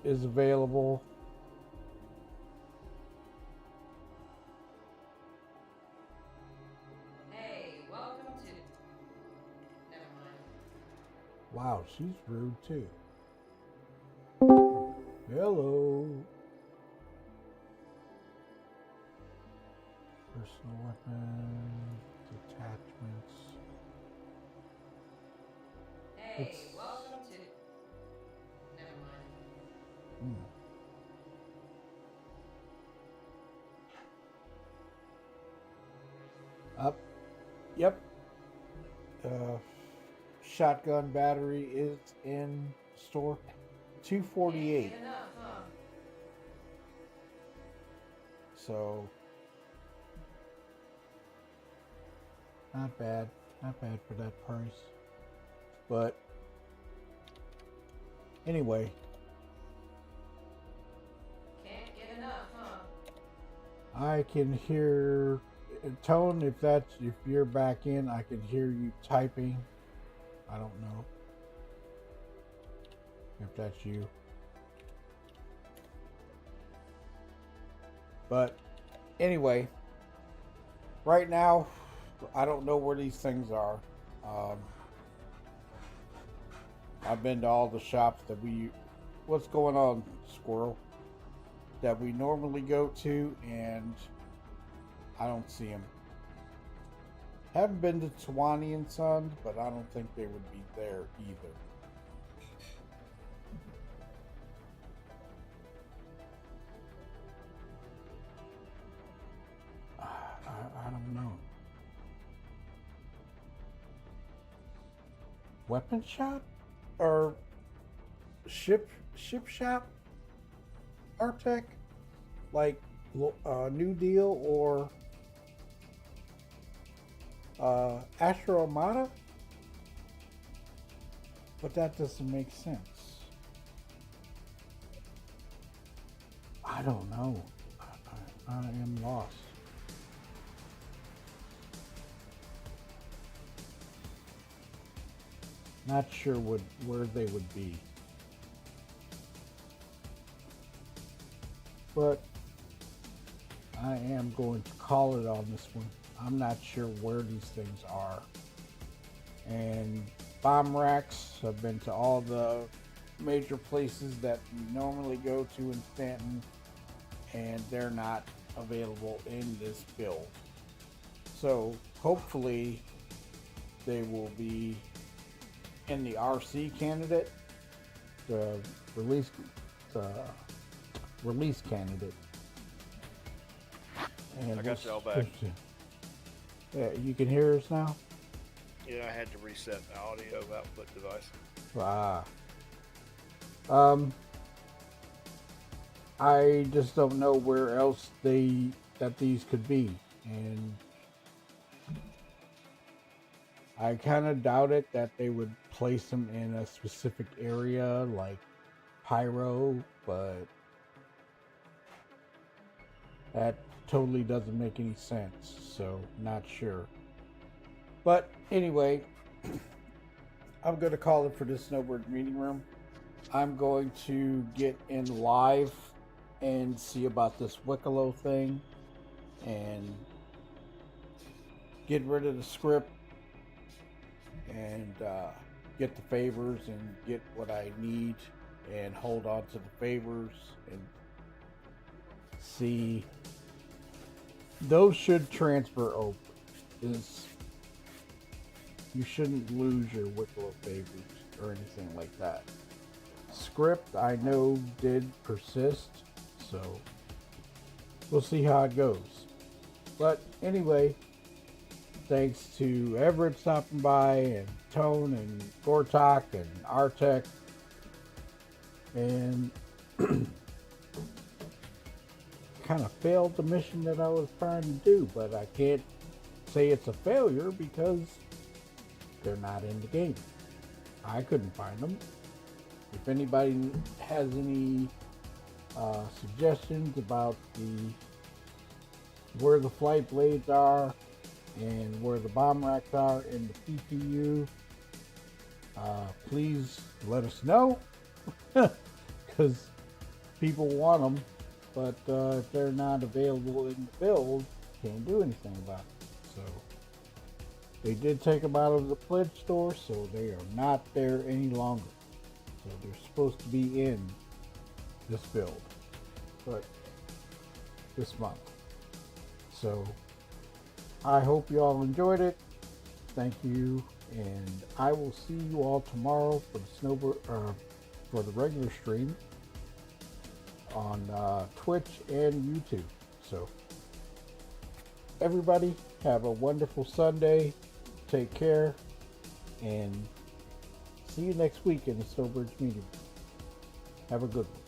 Speaker 5: is available.
Speaker 1: Hey, welcome to... Never mind.
Speaker 5: Wow, she's rude too. Hello. Personal weapons, detachments.
Speaker 1: Hey,
Speaker 5: It's-
Speaker 1: welcome to... Never mind.
Speaker 5: Up. Yep. Shotgun battery is in store. $248.
Speaker 1: Enough, huh?
Speaker 5: So not bad. Not bad for that price. But anyway.
Speaker 1: Can't get enough, huh?
Speaker 5: I can hear Tone, if you're back in, I can hear you typing. I don't know if that's you. But anyway, right now, I don't know where these things are. I've been to all the shops that what's going on, Squirrel? That we normally go to, and I don't see them. Haven't been to Tawani and Sons, but I don't think they would be there either. I don't know. Weapon shop? Or ship shop? Artec? Like New Deal or Astro Armada? But that doesn't make sense. I don't know. I am lost. Not sure where they would be. But I am going to call it on this one. I'm not sure where these things are. And bomb racks, I've been to all the major places that we normally go to in Stanton, and they're not available in this build. So hopefully they will be in the RC candidate, the release candidate. And
Speaker 11: I got y'all back.
Speaker 5: Yeah, you can hear us now?
Speaker 11: Yeah, I had to reset the audio output device.
Speaker 5: I just don't know where else that these could be, and I kind of doubt it that they would place them in a specific area like Pyro, but that totally doesn't make any sense, so not sure. But anyway, I'm going to call it for this Snowbird meeting room. I'm going to get in live and see about this Wicklow thing and get rid of the script and get the favors and get what I need and hold on to the favors and see. Those should transfer over. You shouldn't lose your Wicklow favors or anything like that. Script, I know, did persist, so we'll see how it goes. But anyway, thanks to Everett stopping by, and Tone, and Gortok, and Artec, and kind of failed the mission that I was trying to do, but I can't say it's a failure because they're not in the game. I couldn't find them. If anybody has any suggestions about where the flight blades are and where the bomb racks are in the PTU, please let us know, because people want them, but if they're not available in the build, can't do anything about it. So they did take them out of the pledge store, so they are not there any longer. So they're supposed to be in this build, but this month. So I hope you all enjoyed it. Thank you, and I will see you all tomorrow for the for the regular stream on Twitch and YouTube. So everybody have a wonderful Sunday. Take care, and see you next week in the Snowbirds meeting. Have a good one.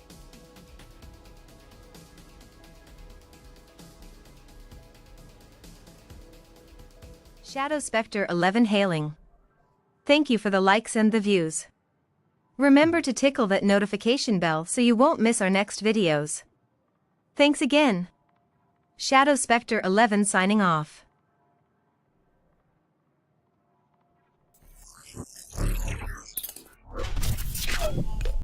Speaker 12: Shadow Spectre 11 hailing. Thank you for the likes and the views. Remember to tickle that notification bell so you won't miss our next videos. Thanks again. Shadow Spectre 11 signing off.